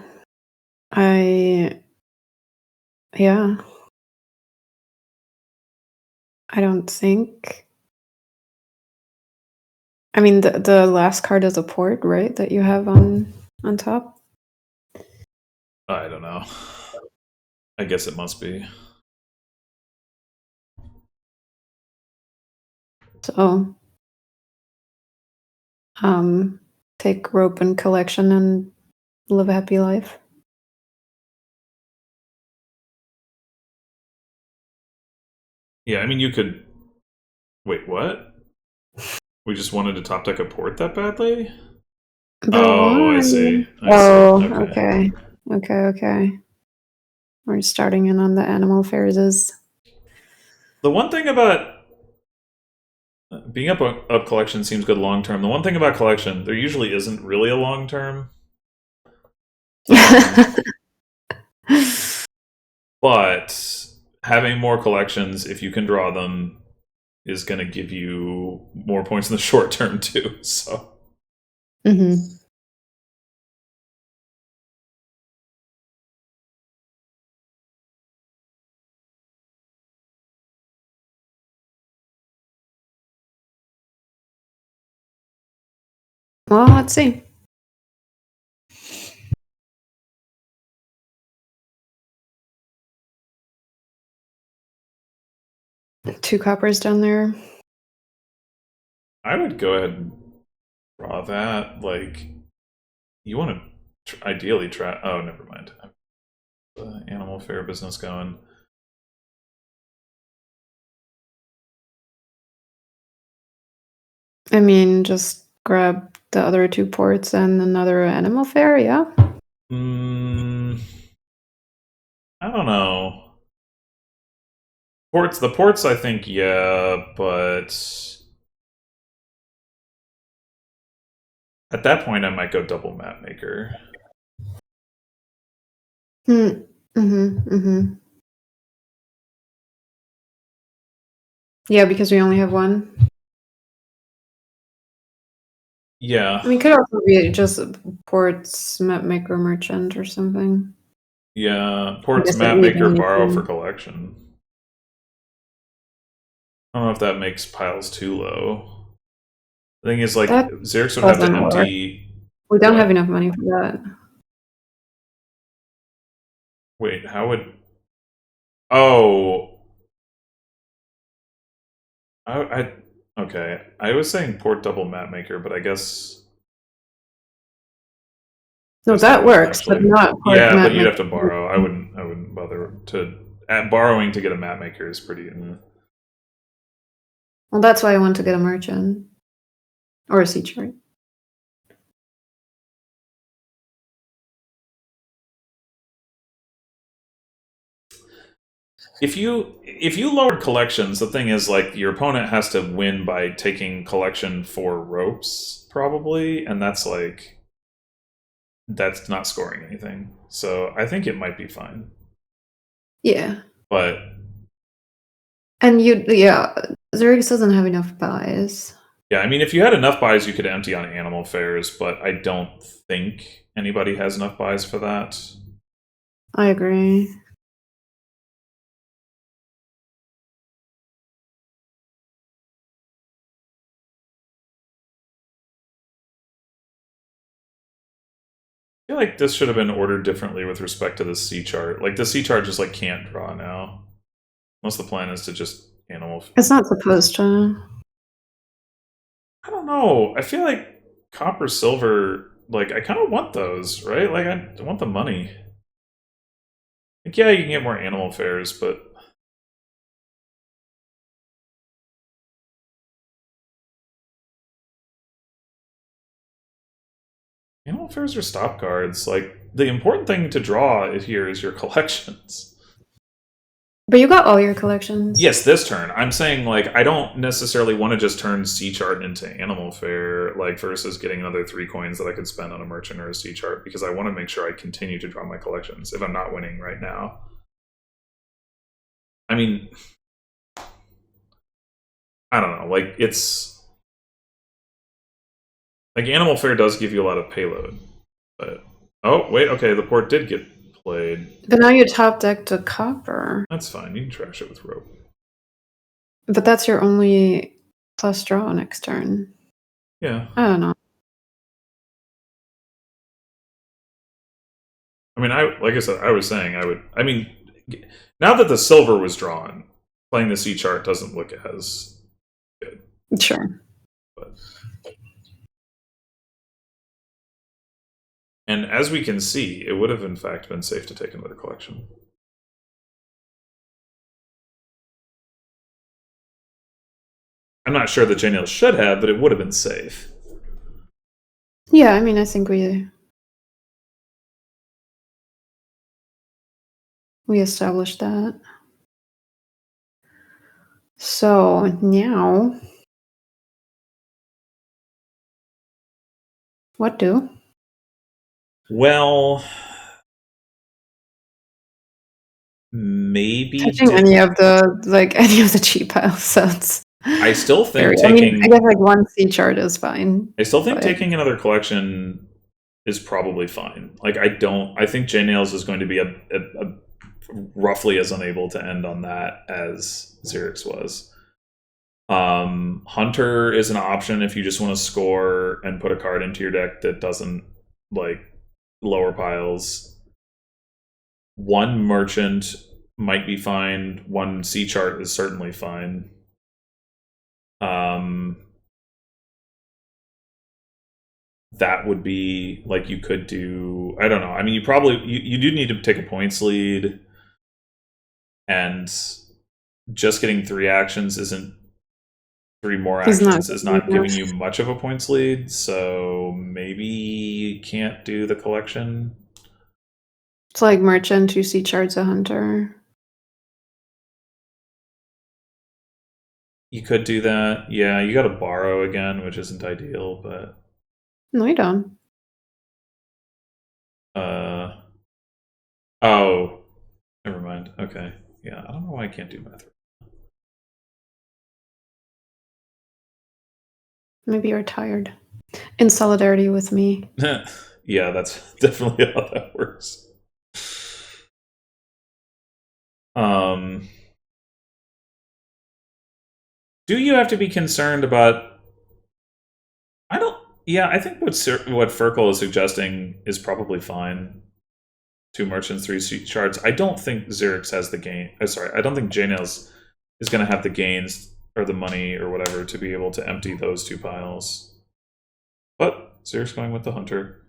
Yeah. I don't think. I mean, the last card is a port, right? That you have on top. I don't know. I guess it must be. So, take rope and collection and live a happy life. Yeah, I mean, you could. Wait, what? We just wanted to top deck a port that badly? But why? I see. Okay. We're starting in on the animal fairs. The one thing about being up collection seems good long term. The one thing about collection, there usually isn't really a long term. But having more collections, if you can draw them, is going to give you more points in the short term too. So. Mm-hmm. Well, let's see. Two coppers down there. I would go ahead and draw that. Like, you want to ideally try. Oh, never mind. The animal fair business going. I mean, just grab the other 2 ports and another animal fair, yeah? I don't know. The ports, I think, yeah, but at that point, I might go double map maker. Yeah, because we only have one. Yeah. I mean, it could also be just ports, map maker, merchant, or something. Yeah, ports, map maker, borrow for collection. I don't know if that makes piles too low. The thing is, like, That Xyrix would have to doesn't work. empty. We don't What? have enough money for that. Wait, how would? Oh, okay. I was saying port double map maker, but I guess No, that works, but not port yeah. map But you'd have to maker. borrow. I wouldn't bother to. Borrowing to get a map maker is pretty. Well, that's why I want to get a merchant or a sea chart. If you lowered collections, the thing is, like, your opponent has to win by taking collection for ropes, probably, and that's not scoring anything. So I think it might be fine. Yeah. But and Xyrix doesn't have enough buys. Yeah, I mean, if you had enough buys, you could empty on animal fairs, but I don't think anybody has enough buys for that. I agree. I feel like this should have been ordered differently with respect to the C chart. Like, the C chart just, like, can't draw now. Most of the plan is to just animal. It's not supposed to. I don't know. I feel like copper, silver, like, I kind of want those, right? Like, I want the money. Like, yeah, you can get more animal fairs, but animal fairs are stop cards. Like, the important thing to draw here is your collections. But you got all your collections. Yes, this turn. I'm saying, like, I don't necessarily want to just turn C chart into animal fair, like, versus getting another 3 coins that I could spend on a merchant or a C chart, because I want to make sure I continue to draw my collections if I'm not winning right now. I mean, I don't know. Like, it's like, animal fair does give you a lot of payload, but oh wait, okay, the port did get played. But now you top deck to copper. That's fine. You can trash it with rope. But that's your only plus draw next turn. Yeah. I don't know. I mean, like I said, I was saying I mean, now that the silver was drawn, playing the C chart doesn't look as good. Sure. But, and as we can see, it would have in fact been safe to take another collection. I'm not sure that JNails should have, but it would have been safe. Yeah, I mean, I think we established that. So now, what do? Well, maybe touching any of the cheap pile sets. I still think I guess like one C chart is fine. I still think taking another collection is probably fine. Like, I think JNails is going to be a roughly as unable to end on that as Xyrix was. Hunter is an option if you just want to score and put a card into your deck that doesn't, like, lower piles. One merchant might be fine. One C chart is certainly fine. That would be, like, you could do, I don't know. I mean, you do need to take a points lead, and just getting 3 actions isn't 3 more actions is not giving you much of a points lead, so maybe you can't do the collection. It's like merchant, 2 C charts, a hunter. You could do that. Yeah, you got to borrow again, which isn't ideal, but no, you don't. Oh, never mind. Okay, yeah, I don't know why I can't do math. Maybe you're tired. In solidarity with me. Yeah, that's definitely how that works. Do you have to be concerned about Yeah, I think what Ferkel is suggesting is probably fine. 2 merchants, 3 shards. I don't think xyrix has the gain. Sorry, I don't think JNails is going to have the gains or the money or whatever to be able to empty those 2 piles. But xyrix going with the hunter.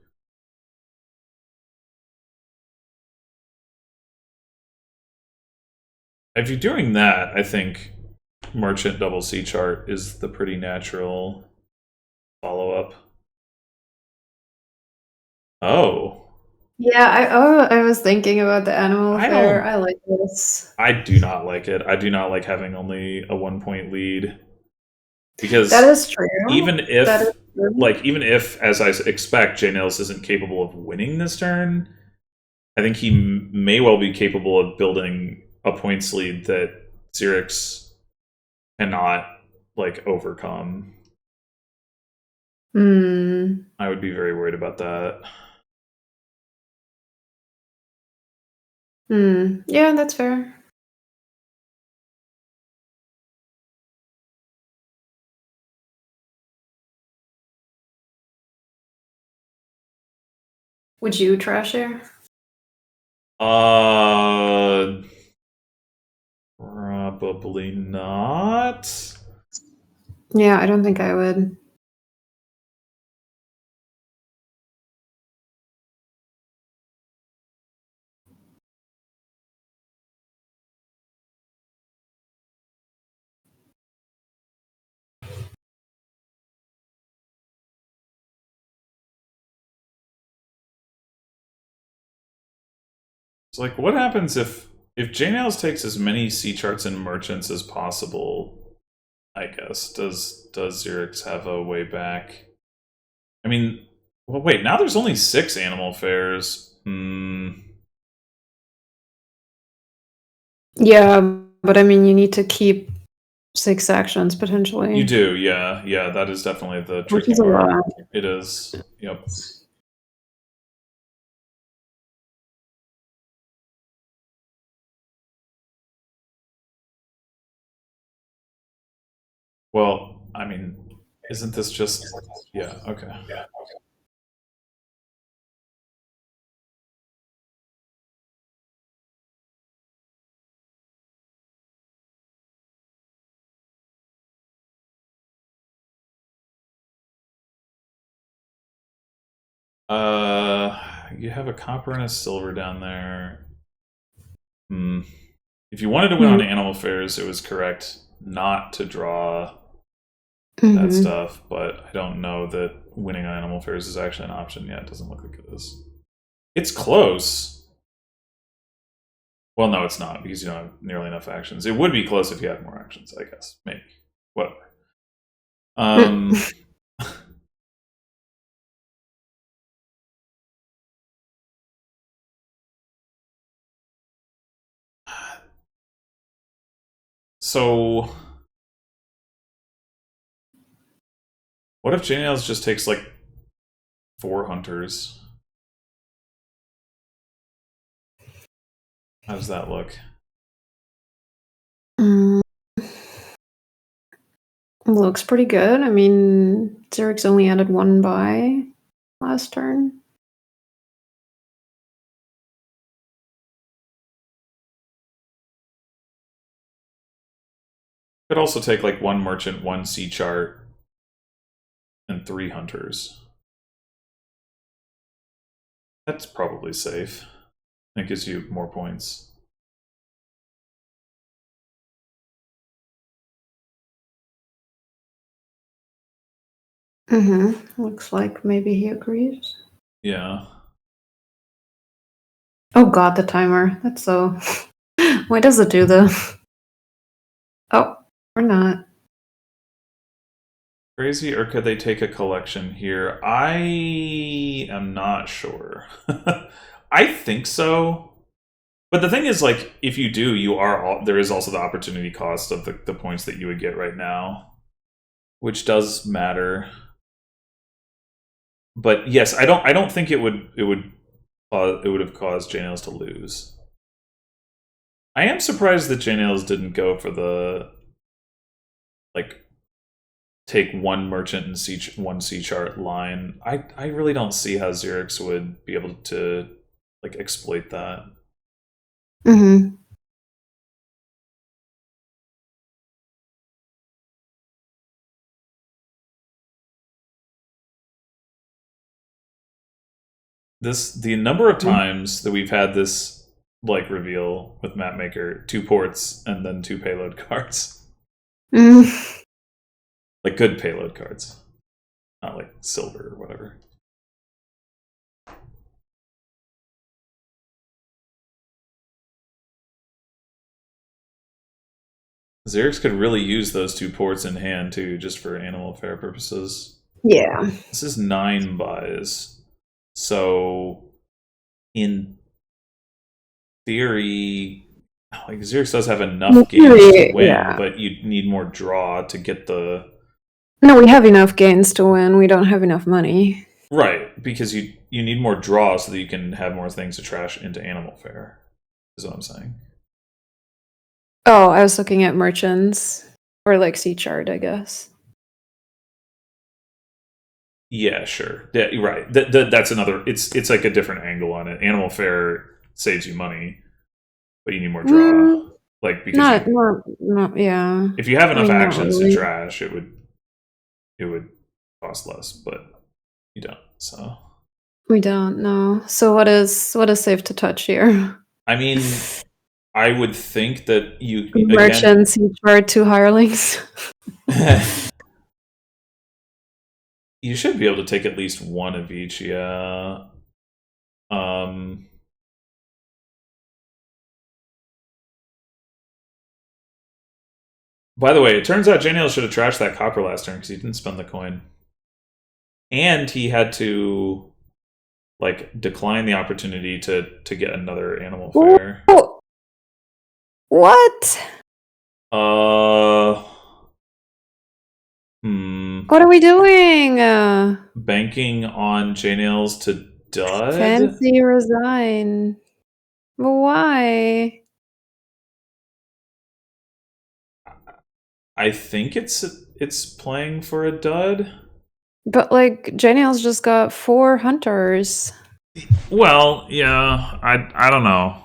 If you're doing that, I think merchant double C chart is the pretty natural follow-up. Oh. Yeah, I was thinking about the animal affair. I like this. I do not like it. I do not like having only a 1-point lead. Because that is true. Even if, as I expect, JNails isn't capable of winning this turn, I think he may well be capable of building a points lead that xyrix cannot overcome. I would be very worried about that. Yeah, that's fair. Would you trash air? Probably not. Yeah, I don't think I would. It's like, what happens if JNails takes as many C charts and merchants as possible? I guess does xyrix have a way back? I mean, well, wait. Now there's only 6 animal fairs. Yeah, but I mean, you need to keep 6 actions potentially. You do, yeah. That is definitely the tricky Which is part. a lot. It is. Yep. Well, I mean, isn't this just... Yeah, okay. You have a copper and a silver down there. If you wanted to win on animal fairs, it was correct not to draw that stuff, but I don't know that winning on animal fairs is actually an option yet. It doesn't look like it is. It's close. Well, no, it's not, because you don't have nearly enough actions. It would be close if you had more actions, I guess. Maybe. Whatever. So, what if JNails just takes 4 hunters? How does that look? Looks pretty good. I mean, xyrix only added 1 buy last turn. Could also take 1 merchant, 1 C chart, and 3 hunters. That's probably safe. It gives you more points. Looks like maybe he agrees. Yeah. Oh god, the timer. That's so... Why does it do that? Oh, or not. Crazy, or could they take a collection here? I am not sure. I think so. But the thing is, if you do, there is also the opportunity cost of the points that you would get right now, which does matter. But yes, I don't think it would have caused JNails to lose. I am surprised that JNails didn't go for the take one merchant and one C chart line. I really don't see how Xyrix would be able to like exploit that. Mm-hmm. The number of times that we've had this like reveal with Mapmaker, 2 ports and then 2 payload cards. Mm. Like good payload cards. Not like silver or whatever. Xyrix could really use those 2 ports in hand too, just for animal fair purposes. Yeah. This is 9 buys. So in theory, like Xyrix does have enough gains to win, but you need more draw to get the. No, we have enough gains to win. We don't have enough money. Right, because you need more draw so that you can have more things to trash into animal fair. Is what I'm saying. Oh, I was looking at merchants or like C chart, I guess. Yeah, sure. Yeah, right. That's another. It's like a different angle on it. Animal fair saves you money, but you need more draw. Like because not yeah. If you have enough actions to trash, it would cost less, but you don't. So we don't know. So what is safe to touch here? I mean, I would think that you merchants each are 2 hirelings. You should be able to take at least 1 of each, yeah. By the way, it turns out JNails should have trashed that copper last turn because he didn't spend the coin. And he had to like decline the opportunity to get another animal fair. What? What are we doing? Banking on JNails to dud? Fancy resign. Why? I think it's playing for a dud. But like JNails just got 4 hunters. Well, yeah, I don't know.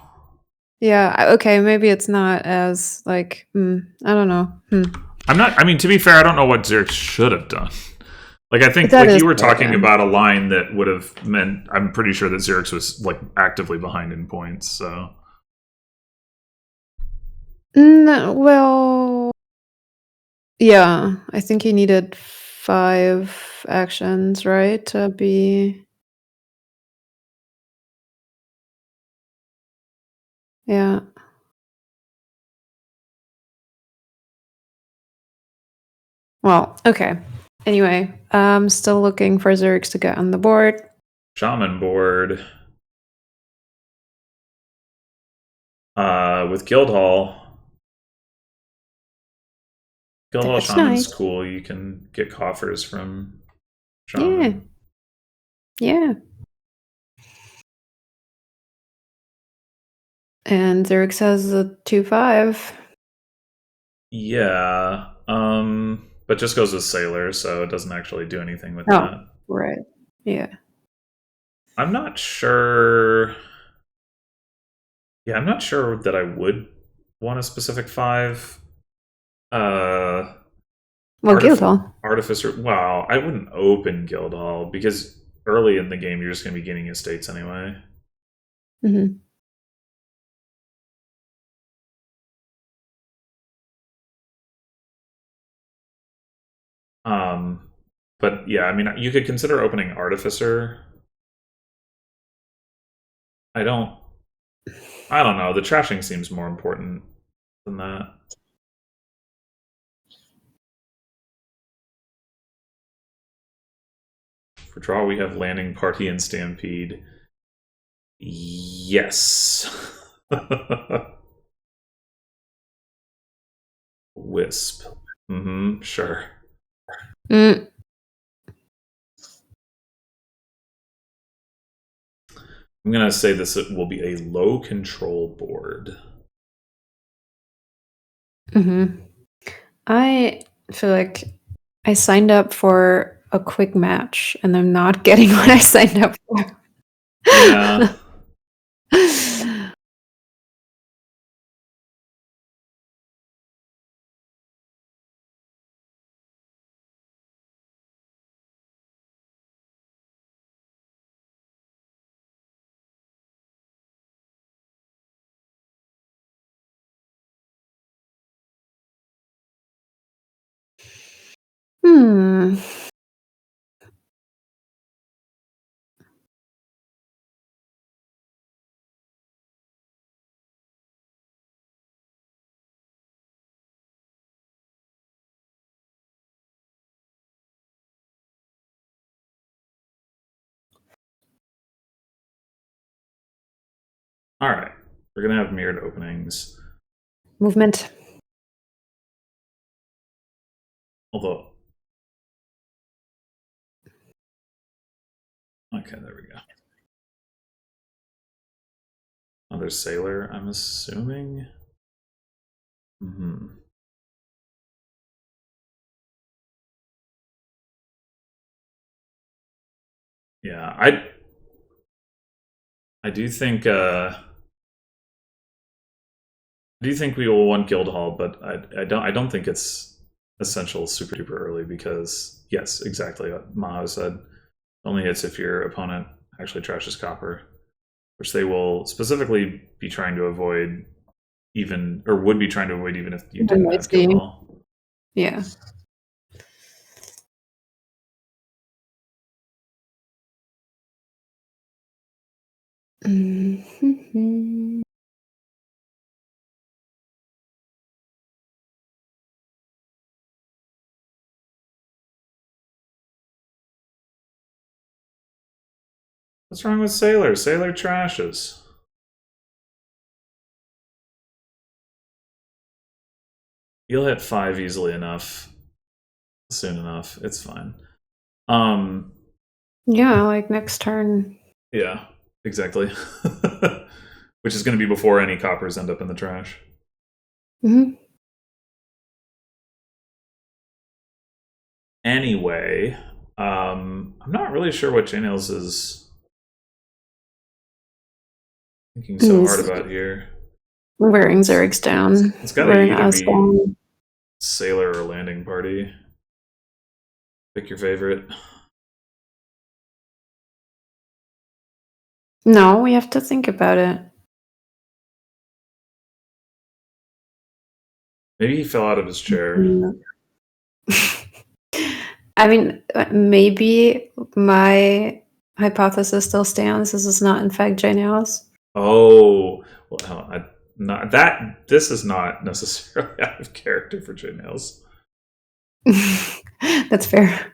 Yeah, okay, maybe it's not as like I don't know. I mean, to be fair, I don't know what Xyrix should have done. Like, I think like you were talking about a line that would have meant. I'm pretty sure that Xyrix was like actively behind in points. So, well, yeah, I think he needed 5 actions, right, to be. Yeah. Well, okay. Anyway, I'm still looking for Xyrix to get on the board. Shaman board. With Guildhall. Guildhall Shaman's cool. You can get coffers from Shaman. Yeah. And Xyrix has a 2/5. Yeah. But just goes with Sailor, so it doesn't actually do anything with that. Right. Yeah. I'm not sure. Yeah, I'm not sure that I would want a specific 5. Guildhall. Artificer. Well, I wouldn't open Guildhall because early in the game you're just going to be getting estates anyway. Mm-hmm. But yeah, I mean, you could consider opening Artificer. I don't know. The trashing seems more important than that. For draw, we have Landing Party and Stampede. Yes. Wisp. Sure. I'm going to say this will be a low control board. I feel like I signed up for a quick match, and I'm not getting what I signed up for. Yeah. Hmm. All right. We're going to have mirrored openings. Movement. Although. Okay, there we go. Oh, there's Sailor, I'm assuming. Yeah, I do think we will want Guildhall, but I don't think it's essential super duper early because yes, exactly what Maho said. Only hits if your opponent actually trashes copper, which they will specifically be trying to avoid, even or would be trying to avoid even if you didn't have Guildhall. Yeah. Mm-hmm. What's wrong with Sailor? Sailor trashes. You'll hit 5 easily enough, soon enough. It's fine. Yeah, like next turn. Yeah, exactly. Which is going to be before any coppers end up in the trash. Mm-hmm. Anyway, I'm not really sure what JNails is thinking so hard about here. Wearing Xyrix down. It's got to either be down. Sailor or Landing Party. Pick your favorite. No, we have to think about it. Maybe he fell out of his chair. I mean, maybe my hypothesis still stands. This is not, in fact, JNails. Oh, well, not that. This is not necessarily out of character for JNails. That's fair.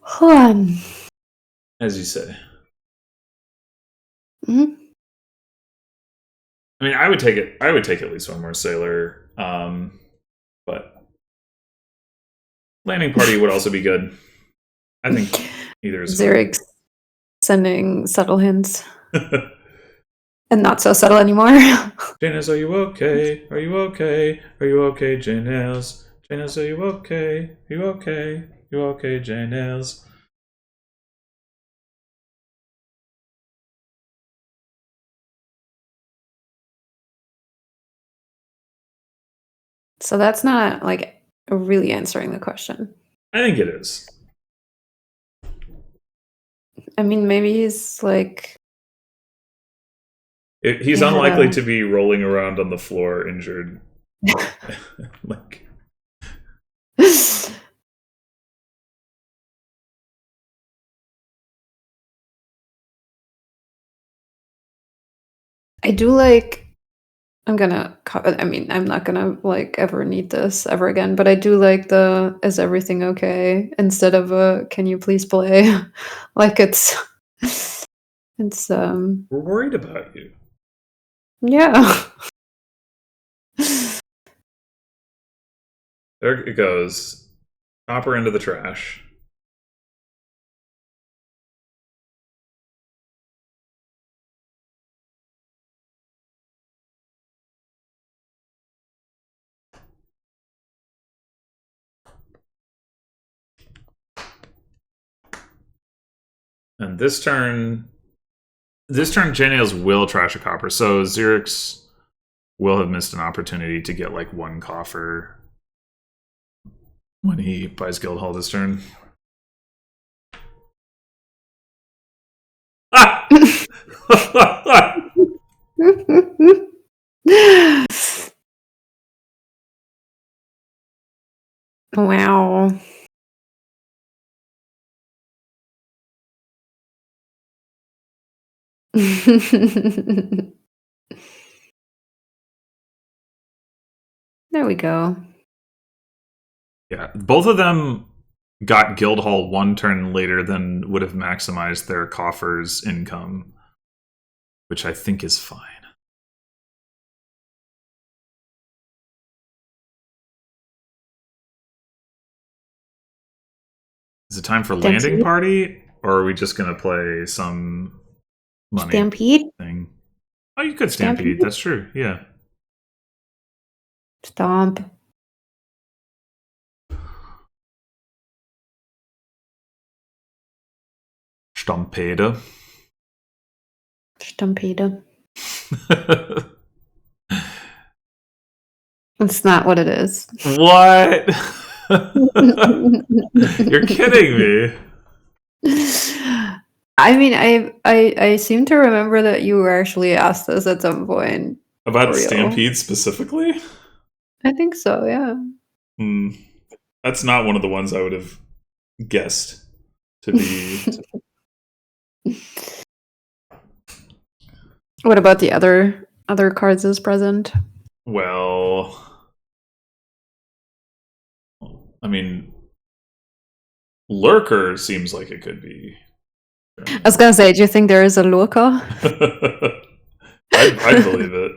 Hold on. As you say. Mm-hmm. I mean, I would take it. I would take at least one more Sailor, but Landing Party would also be good. I think either is Xyrix sending subtle hints. And not so subtle anymore. JNails, are you okay? Are you okay? Are you okay, JNails? JNails, are you okay? Are you okay? You okay, JNails? So that's not like really answering the question. I think it is. I mean, maybe he's like... He's unlikely to be rolling around on the floor injured. Like... I do like... I'm not gonna like ever need this ever again, but I do like the "is everything okay" instead of a "can you please play." Like it's We're worried about you. Yeah. There it goes. Copper into the trash. And this turn, JNails will trash a copper. So Xyrix will have missed an opportunity to get like one coffer when he buys Guildhall this turn. Ah! Wow. There we go. Yeah, both of them got Guildhall one turn later than would have maximized their coffer's income, which I think is fine. Is it time for landing party, or are we just going to play some money Stampede thing? Oh, you could stampede. That's true. Yeah. Stomp. Stampede. Stampede. It's not what it is. What? You're kidding me. I mean, I seem to remember that you were actually asked this at some point. About Stampede specifically? I think so, yeah. That's not one of the ones I would have guessed to be. What about the other cards as present? Well, I mean, Lurker seems like it could be. I was gonna say, do you think there is a Lurker? I believe it.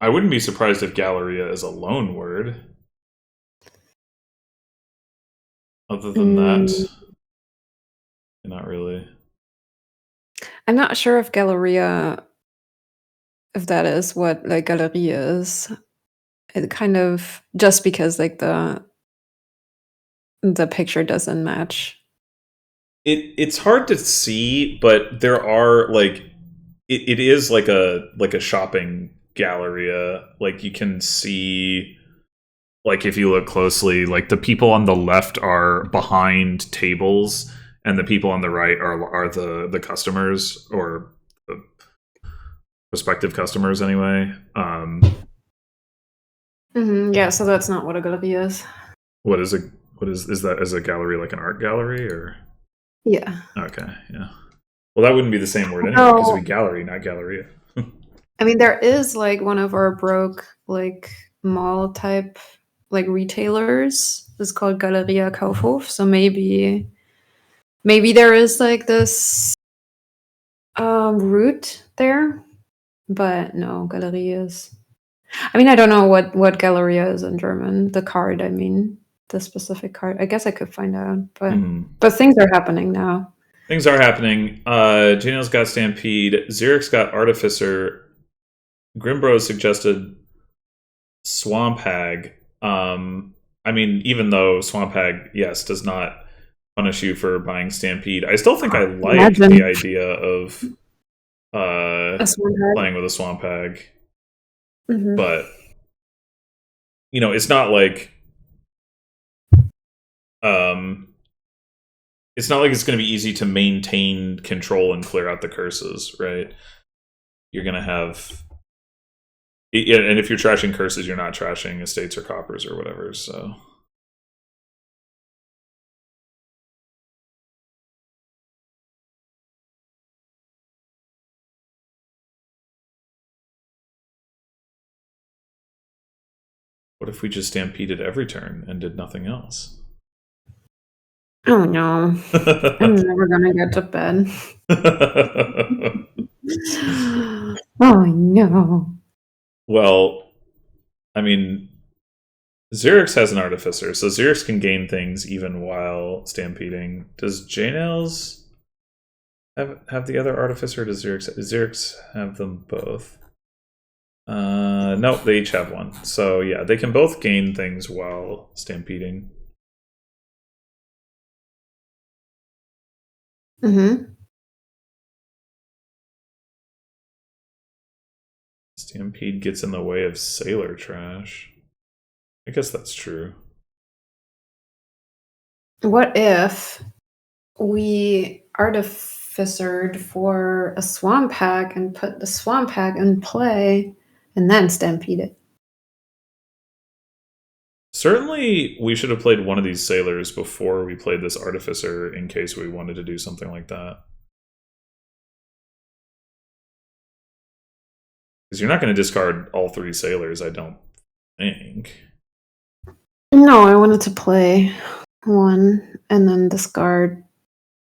I wouldn't be surprised if Galleria is a loan word. Other than that, not really. I'm not sure if Galleria, if that is what like Galleria is. It kind of, just because like the picture doesn't match. It's hard to see, but there are like it is like a shopping Galleria. Like you can see, like if you look closely, like the people on the left are behind tables, and the people on the right are the customers, or the prospective customers anyway. Yeah, so that's not what a gallery is. What is that? Is a gallery like an art gallery, or? Yeah. Okay, yeah. Well, that wouldn't be the same word anyway, because it would be gallery, not galleria. I mean, there is like one of our broke like mall type like retailers is called Galeria Kaufhof, so maybe there is like this route there, but no, Galerie is. I mean, I don't know what Galleria is in German. The card, I mean, the specific card. I guess I could find out, but things are happening now. Things are happening. JNails got Stampede. Xyrix got Artificer. Grimbro suggested Swamp Hag. I mean, even though Swamp Hag, yes, does not punish you for buying Stampede, I still think I like the idea of playing with a Swamp Hag. But you know, it's not like it's not like it's going to be easy to maintain control and clear out the curses, right? You're going to have, and if you're trashing curses, you're not trashing estates or coppers or whatever. So. What if we just stampeded every turn and did nothing else? Oh no. I'm never gonna get to bed. Oh no. Well, I mean, Xyrix has an Artificer, so Xyrix can gain things even while stampeding. Does JNails have the other Artificer, or does Xyrix have them both? No, they each have one. So yeah, they can both gain things while stampeding. Mm-hmm. Stampede gets in the way of sailor trash. I guess that's true. What if we artificered for a swamp hack and put the swamp hack in play and then stampede it? Certainly, we should have played one of these sailors before we played this artificer in case we wanted to do something like that. Because you're not going to discard all 3 sailors, I don't think. No, I wanted to play one and then discard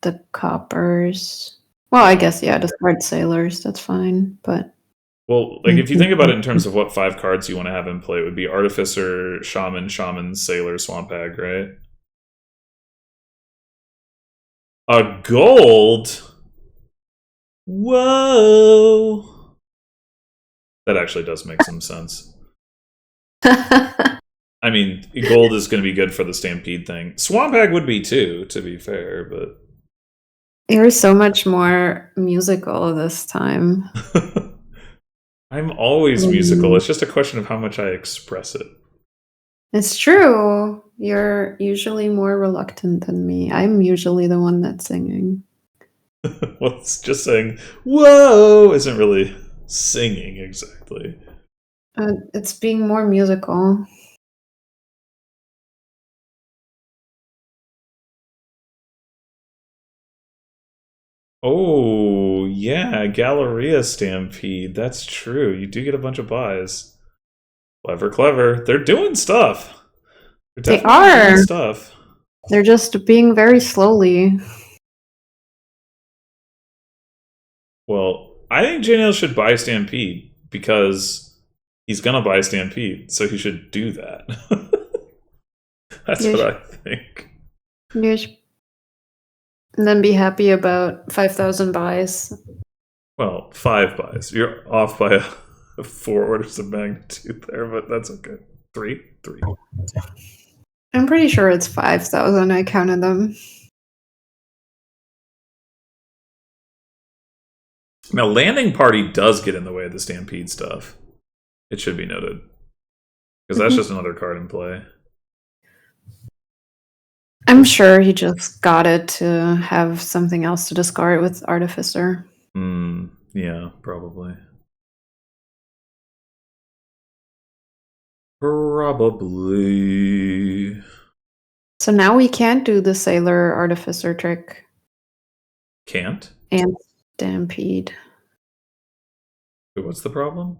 the coppers. Well, I guess, yeah, discard sailors. That's fine, but... Well, like, if you think about it in terms of what 5 cards you want to have in play, it would be Artificer, Shaman, Shaman, Sailor, Swamp Hag, right? A gold? Whoa! That actually does make some sense. I mean, gold is going to be good for the Stampede thing. Swamp Hag would be too, to be fair, but... You're so much more musical this time. I'm always musical. It's just a question of how much I express it. It's true. You're usually more reluctant than me. I'm usually the one that's singing. Well, it's just saying, whoa, isn't really singing exactly. It's being more musical. Oh, yeah, Galleria Stampede. That's true. You do get a bunch of buys. Clever, clever. They're doing stuff. They are. Doing stuff. They're just being very slowly. Well, I think JNails should buy Stampede because he's gonna buy Stampede, so he should do that. That's what I think. Yes. And then be happy about 5,000 buys. Well, 5 buys. You're off by 4 orders of magnitude there, but that's okay. 3? 3. I'm pretty sure it's 5,000. I counted them. Now, Landing Party does get in the way of the Stampede stuff. It should be noted. Because that's just another card in play. I'm sure he just got it to have something else to discard with Artificer. Yeah, probably. Probably. So now we can't do the Sailor Artificer trick. Can't? And Stampede. Wait, what's the problem?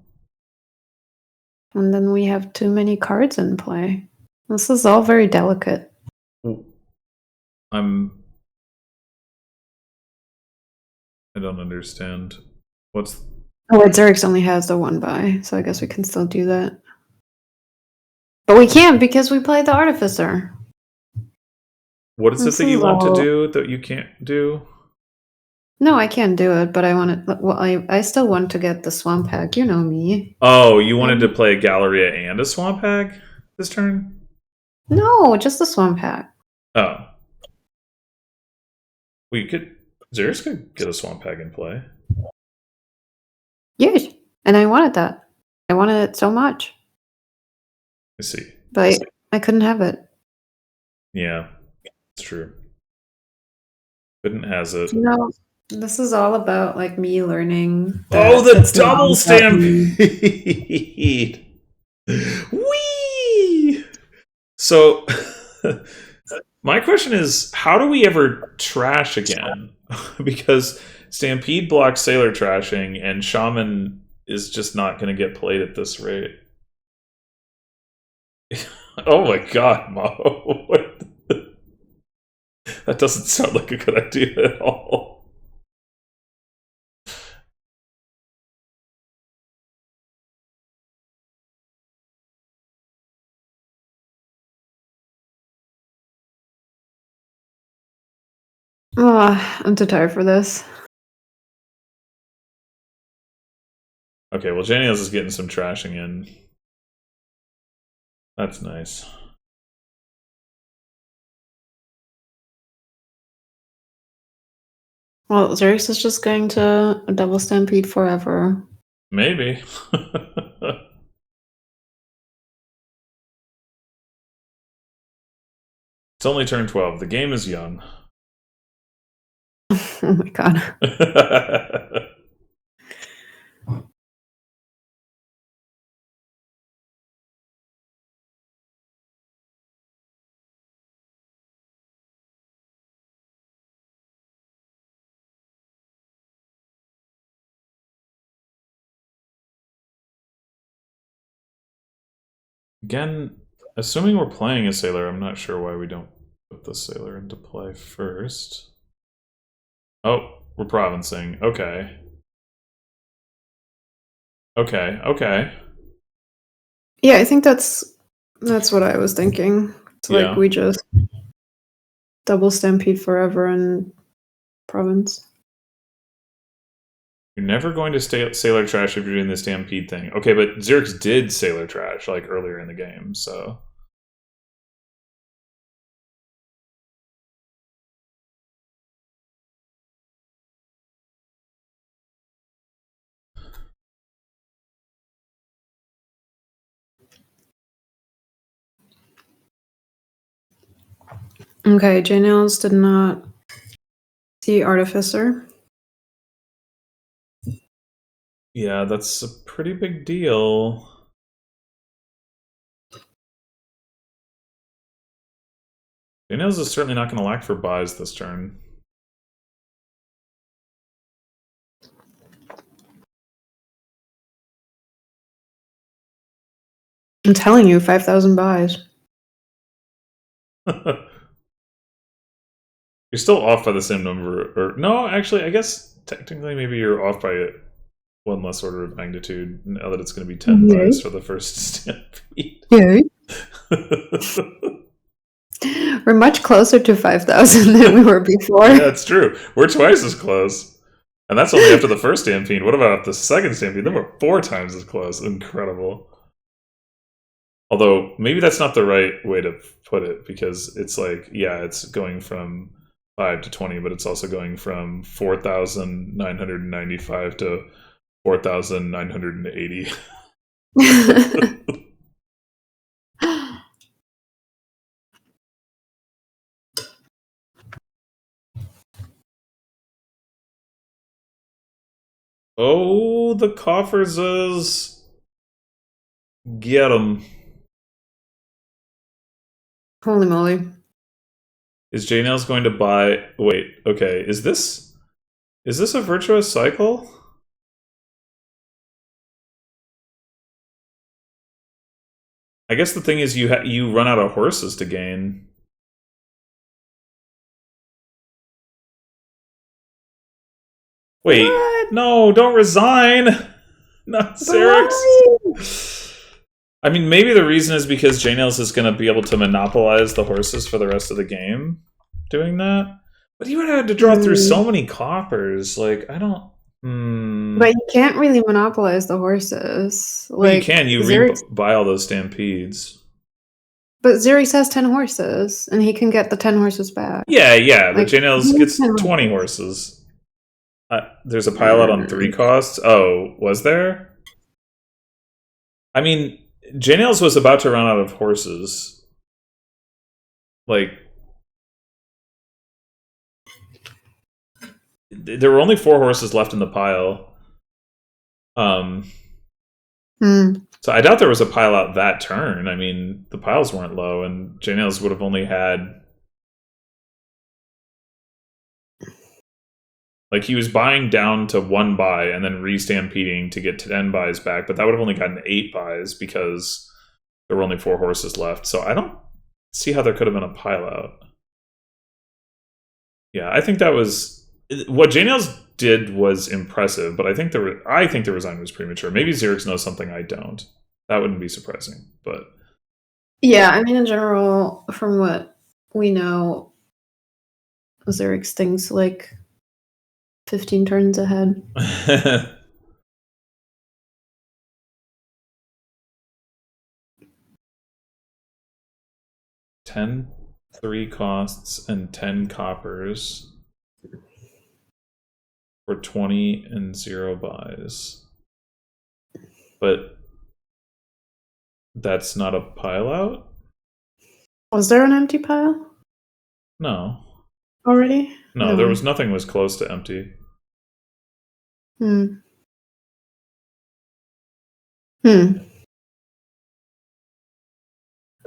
And then we have too many cards in play. This is all very delicate. I don't understand. What's... Oh, wait, Xyrix only has the 1 buy, so I guess we can still do that. But we can't because we played the Artificer. What is it that you want to do that you can't do? No, I can't do it, but I want to. Well, I still want to get the Swamp Hag. You know me. Oh, you wanted to play a Galleria and a Swamp Hag this turn? No, just the Swamp Hag. Oh. We could... Xyrix could get a Swamp Hag in play. Yes, and I wanted that. I wanted it so much. I see. But I couldn't have it. Yeah, it's true. Couldn't has it. No, this is all about like me learning. Oh, the double stampede! Whee! So, my question is, how do we ever trash again? Because Stampede blocks Sailor trashing, and Shaman is just not going to get played at this rate. Oh my god, Mo. That doesn't sound like a good idea at all. I'm too tired for this. Okay, well, JNails is getting some trashing in. That's nice. Well, Xyrix is just going to double stampede forever. Maybe. It's only turn 12. The game is young. Oh my god. Again, assuming we're playing a sailor, I'm not sure why we don't put the sailor into play first. Oh, we're provincing. Okay. Okay. Yeah, I think that's what I was thinking. It's like we just double stampede forever and province. You're never going to sailor trash if you're doing the stampede thing. Okay, but Xyrix did sailor trash like earlier in the game, so. Okay, JNails did not see Artificer. Yeah, that's a pretty big deal. JNails is certainly not going to lack for buys this turn. I'm telling you, 5,000 buys. You're still off by the same number, or no? Actually, I guess technically maybe you're off by one less order of magnitude. Now that it's going to be 10 buys for the first stampede. Yay! We're much closer to 5,000 than we were before. Yeah, it's true. We're twice as close, and that's only after the first stampede. What about the second stampede? Then we're 4 times as close. Incredible. Although, maybe that's not the right way to put it, because it's like, yeah, it's going from 5 to 20, but it's also going from 4,995 to 4,980. Oh, the coffers is... Get 'em. Holy moly. Is JNails going to buy... Wait, okay. Is this a virtuous cycle? I guess the thing is you run out of horses to gain. Wait, what? No, don't resign! Not Xyrix! I mean, maybe the reason is because JNails is going to be able to monopolize the horses for the rest of the game doing that. But he would have to draw through so many coppers. Like, I don't... But you can't really monopolize the horses. Well, you can. You buy all those stampedes. But Xyrix has 10 horses, and he can get the 10 horses back. Yeah. But JNails gets 20 horses. There's a pile out on 3 costs. Oh, was there? I mean... JNails was about to run out of horses. Like, there were only 4 horses left in the pile. So I doubt there was a pile out that turn. I mean, the piles weren't low, and JNails would have only had... Like, he was buying down to 1 buy and then re-stampeding to get 10 buys back, but that would have only gotten 8 buys because there were only 4 horses left. So I don't see how there could have been a pile out. Yeah, I think that was... What JNails did was impressive, but I think the resign was premature. Maybe Xyrix knows something I don't. That wouldn't be surprising, but... Yeah, I mean, in general, from what we know, Xyrix thinks like 15 turns ahead. 10 3 costs and 10 coppers. for 20 and 0 buys. But that's not a pile out? Was there an empty pile? No. Already? No, there was nothing was close to empty.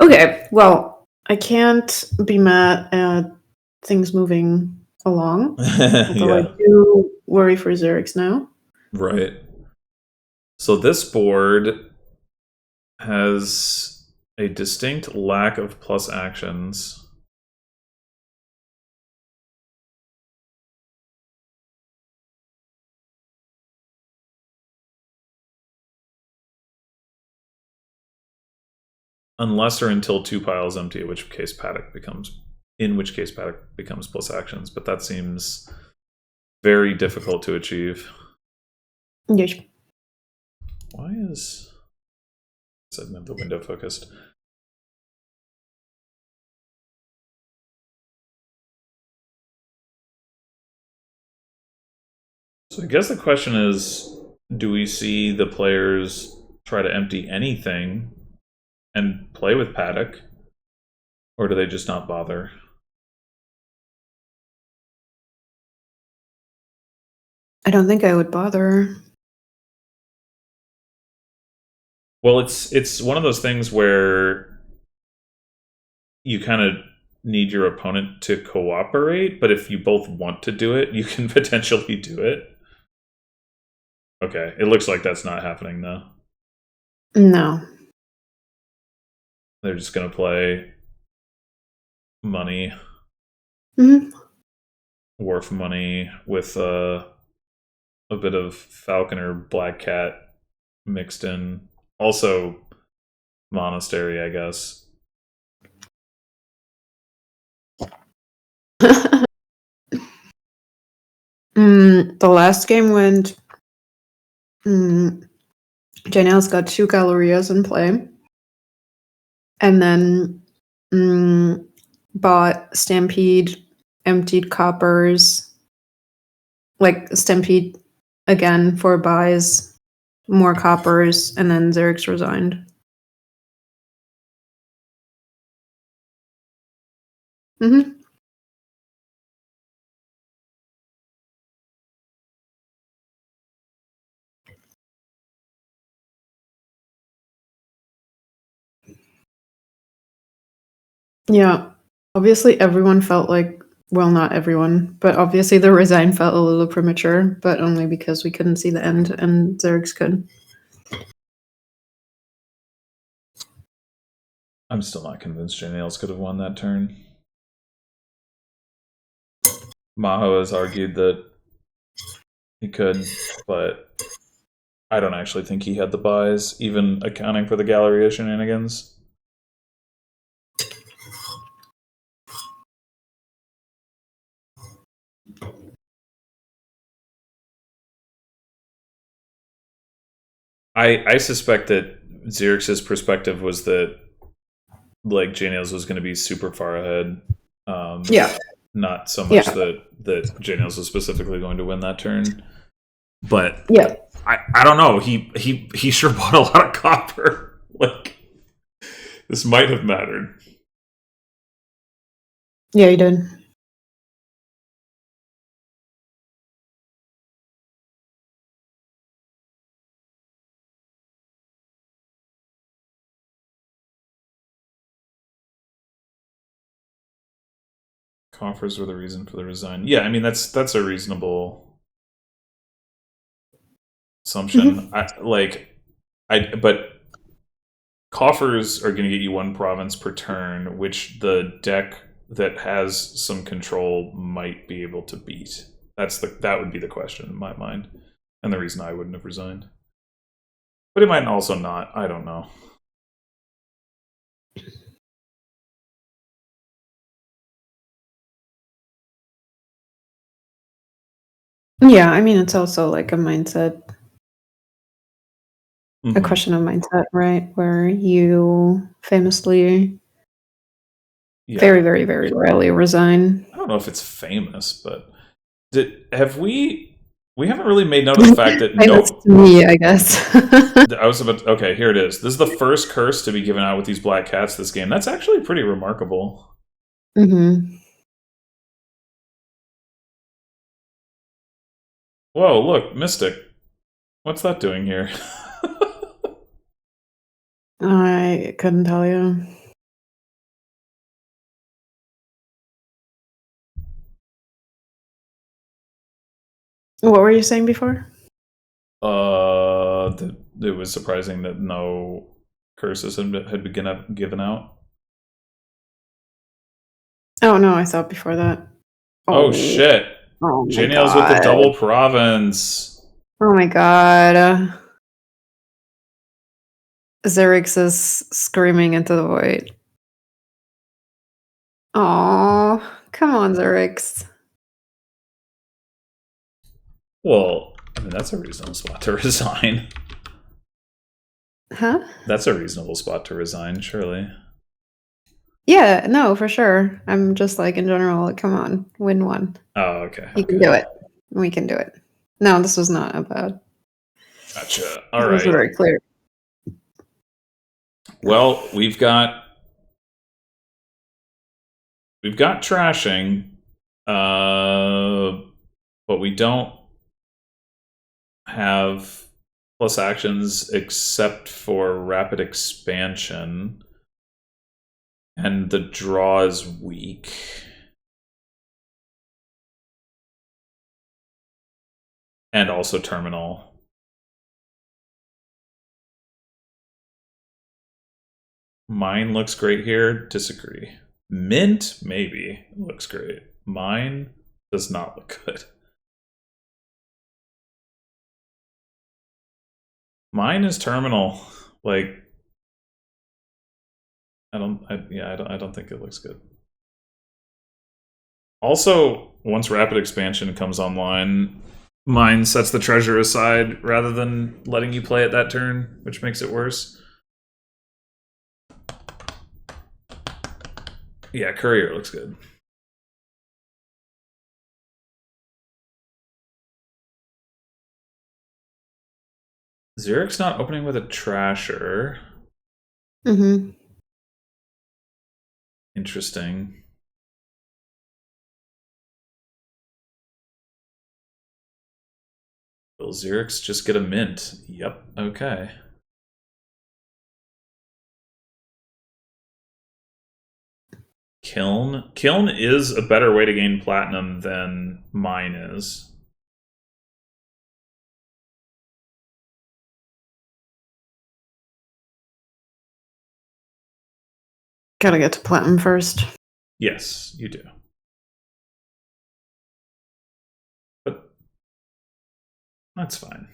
Okay, well, I can't be mad at things moving along. Although I do worry for Xyrix now. Right. So this board has a distinct lack of plus actions. Unless or until 2 piles empty, in which case paddock becomes plus actions, but that seems very difficult to achieve. Yes. Why is segment the window focused? So I guess the question is, do we see the players try to empty anything and play with paddock, or do they just not bother? I don't think I would bother. Well, it's one of those things where you kind of need your opponent to cooperate, but if you both want to do it, you can potentially do it. Okay, it looks like that's not happening though. No. They're just going to play money. Wharf money with a bit of Falconer Black Cat mixed in. Also Monastery, I guess. The last game went JNails got 2 Couriers in play, and then bought Stampede, emptied coppers, like Stampede again for buys, more coppers, and then Xyrix resigned. Yeah, obviously everyone felt like, well, not everyone, but obviously the resign felt a little premature, but only because we couldn't see the end and Xyrix could. I'm still not convinced JNails could have won that turn. Maho has argued that he could, but I don't actually think he had the buys, even accounting for the Galleria shenanigans. I suspect that Xyrix's perspective was that like JNails was going to be super far ahead. Yeah. Not so much that JNails was specifically going to win that turn. But yeah, I don't know. He sure bought a lot of copper. Like, this might have mattered. Yeah, he did. Coffers were the reason for the resign. Yeah, I mean that's a reasonable assumption. But coffers are going to get you 1 province per turn, which the deck that has some control might be able to beat. That would be the question in my mind, and the reason I wouldn't have resigned. But it might also not. I don't know. Yeah, I mean, it's also like a mindset, a question of mindset, right? Where you famously very, very, very rarely resign. I don't know if it's famous, but have we We haven't really made note of the fact that That's to me, I guess. I was about. Okay, here it is. This is the first curse to be given out with these black cats this game. That's actually pretty remarkable. Mm-hmm. Whoa! Look, Mystic. What's that doing here? I couldn't tell you. What were you saying before? It was surprising that no curses had been given out. Oh no, I thought before that. Oh shit! Oh my JNails god. with the double province. Oh my god. Xyrix is screaming into the void. Oh, come on, Xyrix. Well, I mean, that's a reasonable spot to resign. Huh? That's a reasonable spot to resign, surely. Yeah, no, for sure. I'm just like, in general, like, come on, win one. Oh, okay. You can do it. We can do it. No, this was not about. Gotcha. All It was right. very clear. Well, we've got trashing, but we don't have plus actions except for rapid expansion, and the draw is weak. And also terminal. Mine looks great here. Disagree. Mint, maybe. Looks great. Mine does not look good. Mine is terminal. Like, I don't think it looks good. Also, once rapid expansion comes online, mine sets the treasure aside rather than letting you play it that turn, which makes it worse. Yeah, Courier looks good. Xyrix not opening with a trasher. Mm-hmm. Interesting. Will Xyrix just get a mint? Yep, okay. Kiln? Kiln is a better way to gain platinum than mine is. Gotta get to platinum first. Yes, you do. But that's fine.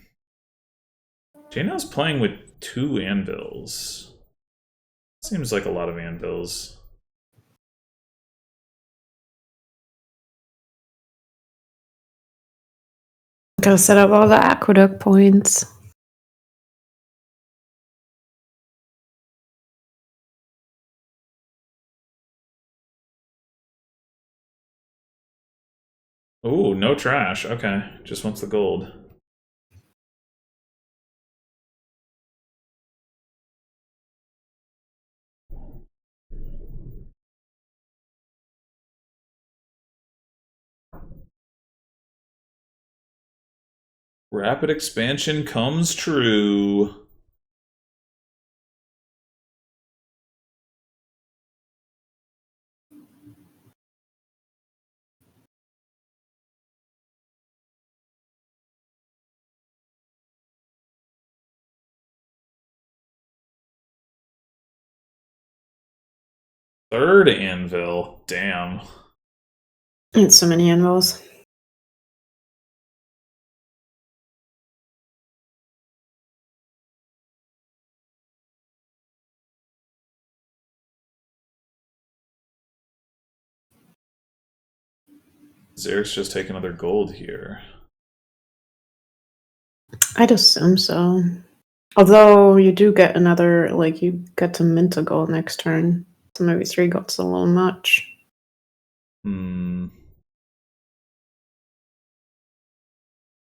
JNails playing with 2 Anvils. Seems like a lot of Anvils. Gotta set up all the aqueduct points. Ooh, no trash. Okay, just wants the gold. Rapid expansion comes true. Third Anvil. Damn. It's so many anvils. Xyrix just take another gold here. I'd assume so. Although you do get another, like, you get to mint a gold next turn. So maybe 3 gold's a little much. The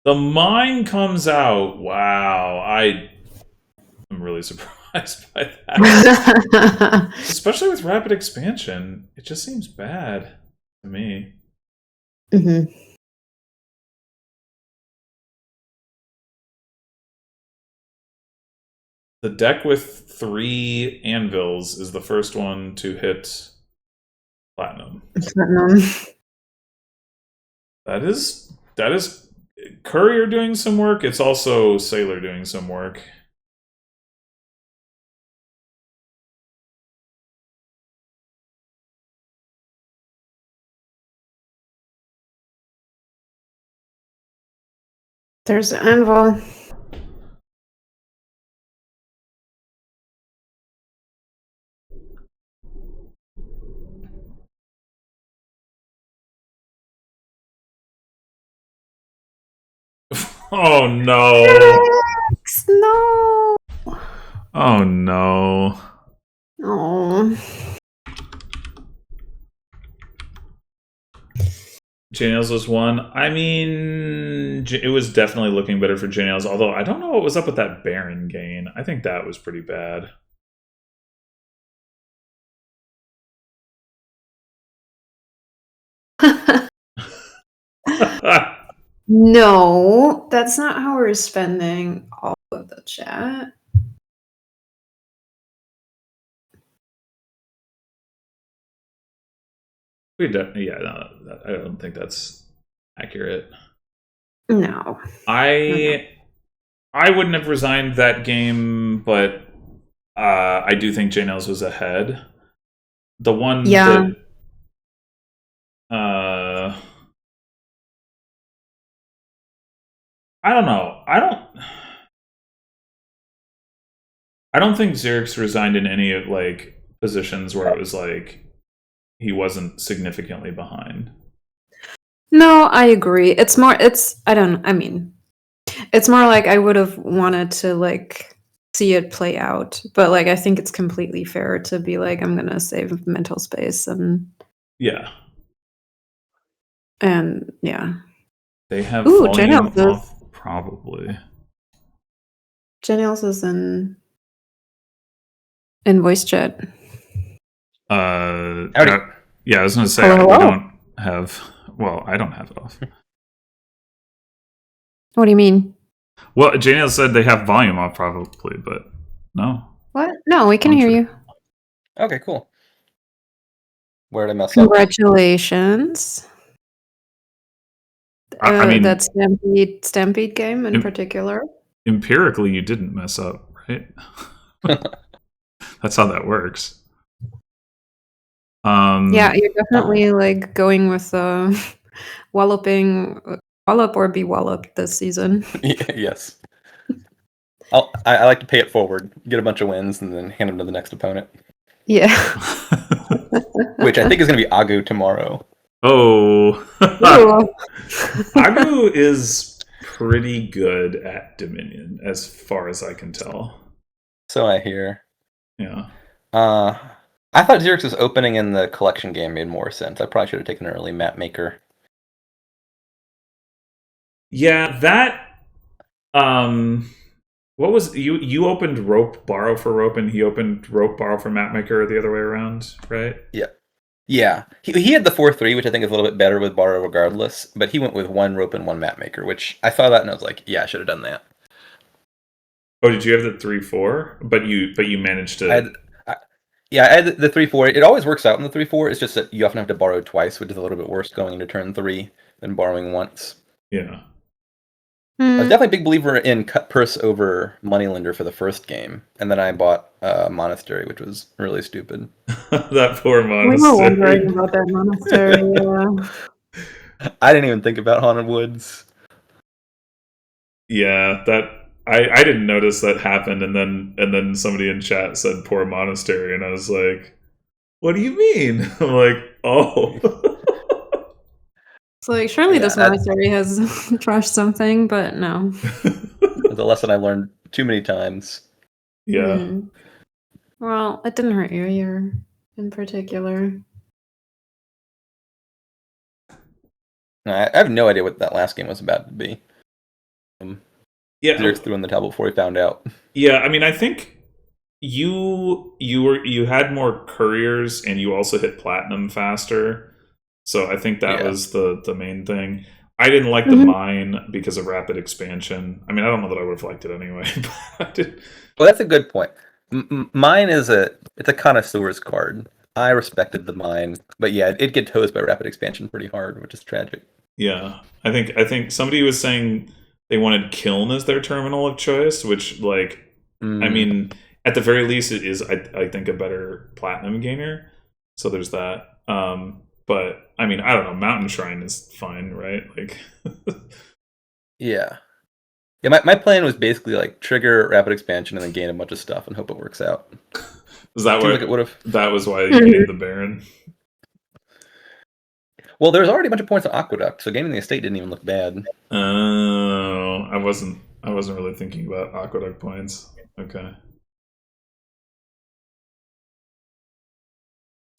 The mine comes out. Wow, I'm really surprised by that. Especially with rapid expansion, it just seems bad to me. Mm-hmm. The deck with 3 Anvils is the first one to hit platinum. That is Courier doing some work. It's also Sailor doing some work. There's Anvil. Oh no! No. Oh no! Oh. JNails was 1. I mean, it was definitely looking better for JNails, although I don't know what was up with that Baron gain. I think that was pretty bad. No, that's not how we're spending all of the chat. No, I don't think that's accurate. No. I wouldn't have resigned that game, but I do think JNails was ahead. The one that I don't know. I don't think Xyrix resigned in any of like positions where it was like he wasn't significantly behind. No, I agree. It's more it's more like I would have wanted to like see it play out, but like I think it's completely fair to be like I'm going to save mental space and yeah. They have volume off probably. JNails is in voice chat. Yeah, I was gonna say we don't have. Well, I don't have it off. What do you mean? Well, JNails said they have volume off probably, but no. What? No, we can hear you. Okay, cool. Where did I mess up? Congratulations. I mean, that Stampede game in particular. Empirically, you didn't mess up, right? That's how that works. Yeah, you're definitely like going with wallop or be walloped this season. Yes. I like to pay it forward, get a bunch of wins, and then hand them to the next opponent. Yeah. Which I think is going to be Agu tomorrow. Oh. Agu is pretty good at Dominion, as far as I can tell. So I hear. Yeah. I thought Xyrix's opening in the collection game made more sense. I probably should have taken an early map maker. Yeah, that what was you opened rope borrow for rope and he opened rope borrow for mapmaker the other way around, right? Yeah. He had the 4-3, which I think is a little bit better with borrow regardless, but he went with 1 rope and 1 mapmaker, which I saw that and I was like, yeah, I should have done that. Oh, did you have the 3-4? But you managed to I had the 3-4. It always works out in the 3-4. It's just that you often have to borrow twice, which is a little bit worse going into turn 3 than borrowing once. Yeah. I was definitely a big believer in cut purse over moneylender for the first game, and then I bought Monastery, which was really stupid. That poor Monastery. We were wondering about that Monastery. I didn't even think about Haunted Woods. Yeah, that I didn't notice that happened, and then somebody in chat said poor Monastery, and I was like, what do you mean? I'm like, oh. It's like, surely this monastery has trashed something, but no. It's a lesson I learned too many times. Yeah. Well, it didn't hurt your ear in particular. I have no idea what that last game was about to be. Xyrix threw in the towel before he found out. Yeah, I mean, I think you had more couriers, and you also hit platinum faster. So I think that was the main thing. I didn't like the mine because of rapid expansion. I mean, I don't know that I would have liked it anyway. But I did. Well, that's a good point. Mine is it's a connoisseur's card. I respected the mine, but yeah, it'd get toast by rapid expansion pretty hard, which is tragic. Yeah, I think somebody was saying they wanted Kiln as their terminal of choice, which, like, I mean, at the very least, it is, I think, a better platinum gainer. So there's that. But I mean, I don't know. Mountain Shrine is fine, right? Like, yeah. My plan was basically like trigger rapid expansion and then gain a bunch of stuff and hope it works out. Was that what it would have? That was why you gained the Baron. Well, there was already a bunch of points on Aqueduct, so gaining the estate didn't even look bad. Oh, I wasn't really thinking about Aqueduct points. Okay.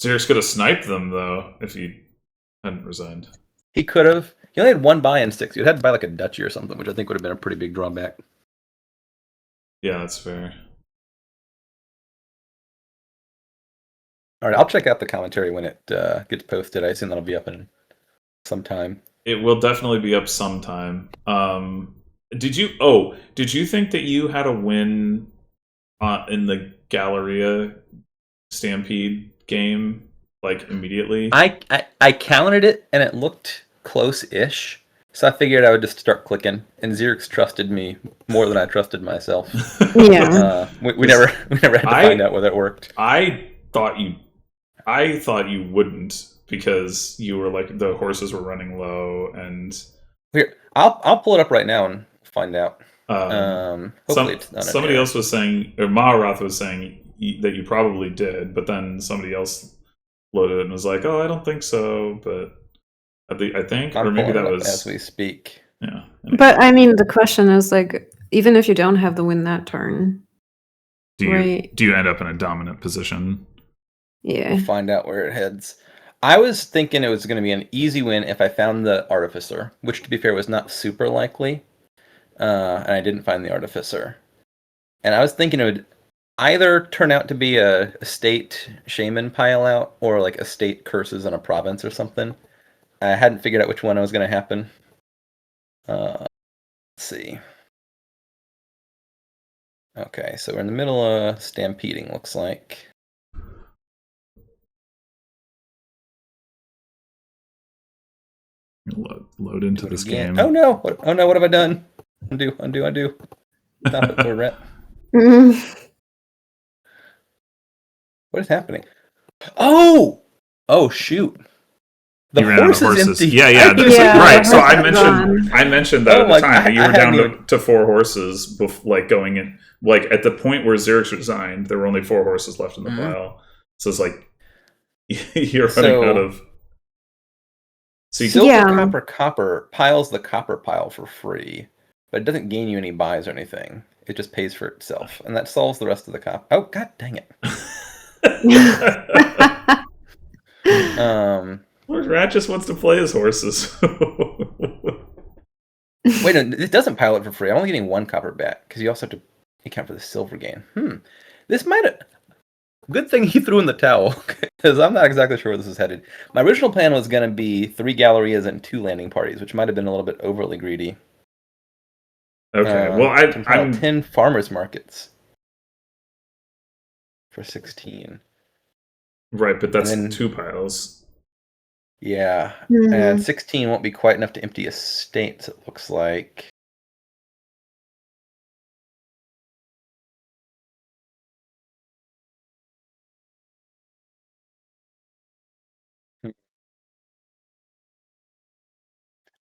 Xyrix could have sniped them, though, if he hadn't resigned. He could have. He only had one buy in 6. You'd had to buy like a duchy or something, which I think would have been a pretty big drawback. Yeah, that's fair. All right, I'll check out the commentary when it gets posted. I assume that'll be up in some time. It will definitely be up sometime. Did you think that you had a win in the Galleria Stampede game, like, immediately? I counted it and it looked close-ish, so I figured I would just start clicking. And Xyrix trusted me more than I trusted myself. Yeah, we never had to find out whether it worked. I thought you wouldn't, because you were like, the horses were running low, and here I'll pull it up right now and find out. Hopefully it's not somebody else was saying, or Maharath was saying that you probably did, but then somebody else loaded it and was like, "Oh, I don't think so," but I think, or maybe that was as we speak. Yeah. but I mean, the question is, like, even if you don't have the win that turn, do you end up in a dominant position? Yeah. We'll find out where it heads. I was thinking it was going to be an easy win if I found the Artificer, which, to be fair, was not super likely. And I didn't find the Artificer. And I was thinking it would either turn out to be a state shaman pile out, or like a state curses in a province or something. I hadn't figured out which one was going to happen. Let's see. Okay, so we're in the middle of stampeding, looks like. Load into this game. Oh no! What have I done? Undo. Stop it, poor rat. What is happening? Oh shoot! The horses. Yeah. Right. So I mentioned that at the time that you were down to 4 horses, like, going in. Like, at the point where Xyrix resigned, there were only 4 horses left in the pile. So it's like you're running out of. So Silver, copper piles the copper pile for free, but it doesn't gain you any buys or anything. It just pays for itself, and that solves the rest of the copper. Oh, god dang it! Rat just wants to play his horses. Wait, no, it doesn't pile it for free. I'm only getting 1 copper back, because you also have to account for the silver gain. This might have... Good thing he threw in the towel, because I'm not exactly sure where this is headed. My original plan was going to be 3 Gallerias and 2 landing parties, which might have been a little bit overly greedy. Okay, well, I'm 10 farmers markets for 16. Right, but that's 2 piles. Yeah, and 16 won't be quite enough to empty estates, it looks like.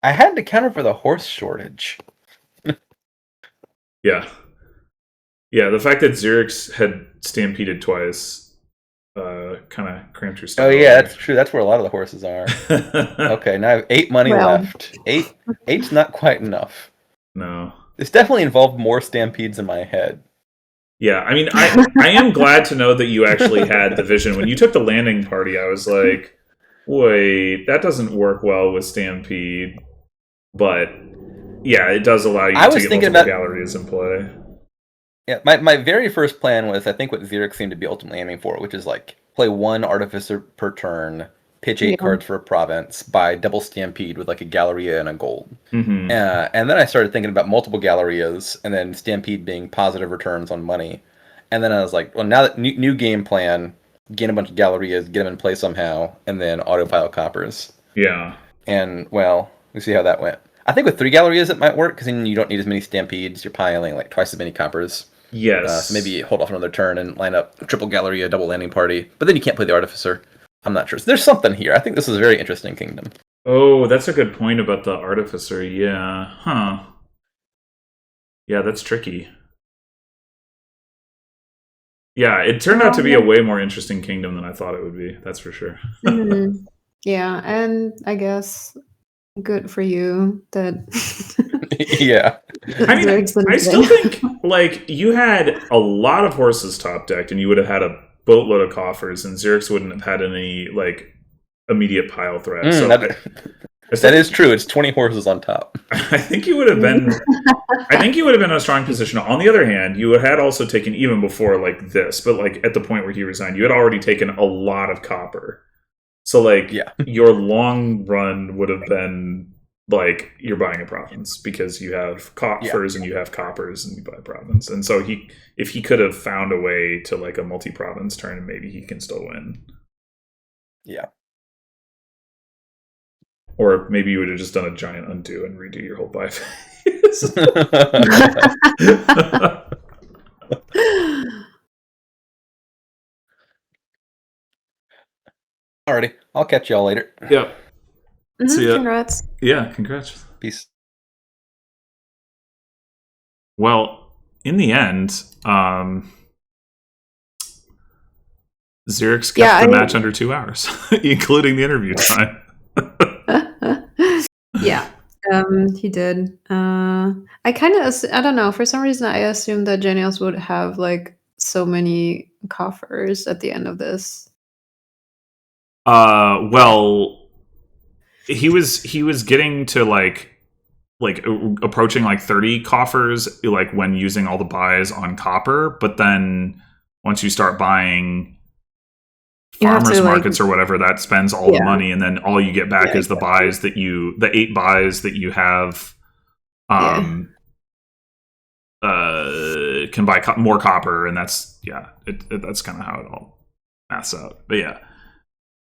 I had to counter for the horse shortage. Yeah, the fact that Xyrix had stampeded twice kind of cramped your style. Oh yeah, that's true. That's where a lot of the horses are. Okay, now I have 8 money left. 8's not quite enough. No. This definitely involved more stampedes in my head. Yeah, I mean, I am glad to know that you actually had the vision. When you took the landing party, I was like, wait, that doesn't work well with Stampede. But Yeah, it does allow you I to was get thinking multiple about- galleries in play. Yeah, my very first plan was, I think, what Xyrix seemed to be ultimately aiming for, which is like play one Artificer per turn, pitch 8 cards for a province, buy double Stampede with like a Galleria and a gold. Mm-hmm. And then I started thinking about multiple Gallerias, and then Stampede being positive returns on money. And then I was like, well, now that new game plan, gain a bunch of Gallerias, get them in play somehow, and then autopile coppers. Yeah. And, well, we see how that went. I think with 3 Gallerias it might work, because then you don't need as many Stampedes. You're piling like twice as many coppers. Yes. So maybe hold off another turn and line up triple Galleria, double landing party. But then you can't play the Artificer. I'm not sure. So there's something here. I think this is a very interesting kingdom. Oh, that's a good point about the Artificer. Yeah. Huh. Yeah, that's tricky. Yeah, it turned out to be a way more interesting kingdom than I thought it would be. That's for sure. Mm-hmm. Yeah, and I guess good for you that. Yeah. I mean, I still think like you had a lot of horses top decked, and you would have had a boatload of coffers, and Xyrix wouldn't have had any like immediate pile threat. So that is true. It's 20 horses on top. I think you would have been. I think you would have been in a strong position. On the other hand, you had also taken, even before like this, but like at the point where he resigned, you had already taken a lot of copper. So like your long run would have been like you're buying a province because you have coffers and you have coppers and you buy a province. And so if he could have found a way to like a multi-province turn, maybe he can still win. Yeah. Or maybe you would have just done a giant undo and redo your whole buy phase. Alrighty. I'll catch y'all later. Yep. See ya. Congrats. Yeah, congrats. Peace. Well, in the end, Xyrix kept the match under 2 hours, including the interview time. Yeah, he did. I kind of, I don't know, for some reason I assumed that JNails would have like so many coffers at the end of this. Well, he was getting to like approaching like 30 coffers like when using all the buys on copper, but then once you start buying farmers markets or whatever, that spends all the money, and then all you get back is the buys that the 8 buys that you have can buy more copper, and that's that's kind of how it all maths out. But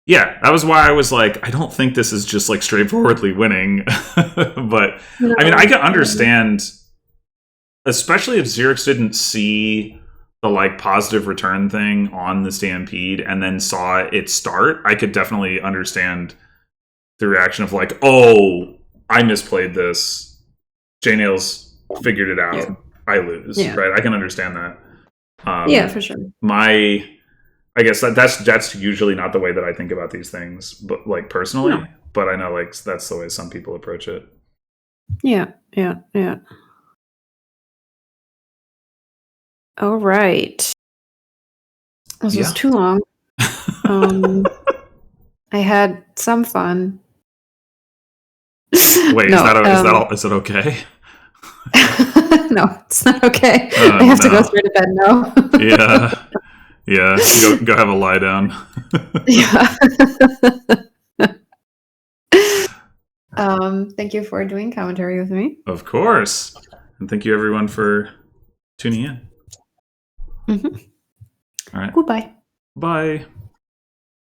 yeah, that was why I was like, I don't think this is just like straightforwardly winning. But no. I mean, I can understand, especially if Xyrix didn't see the like positive return thing on the Stampede and then saw it start. I could definitely understand the reaction of like, oh, I misplayed this. JNails figured it out. Yeah. I lose, right? I can understand that. Yeah, for sure. I guess that's usually not the way that I think about these things, but like personally. No. But I know like that's the way some people approach it. Yeah. All right. This was too long. I had some fun. Wait, no, is that okay? No, it's not okay. I have to go straight to bed now. Yeah. Go have a lie down. Yeah. Thank you for doing commentary with me. Of course. And thank you everyone for tuning in. Mm-hmm. All right. Goodbye. Bye.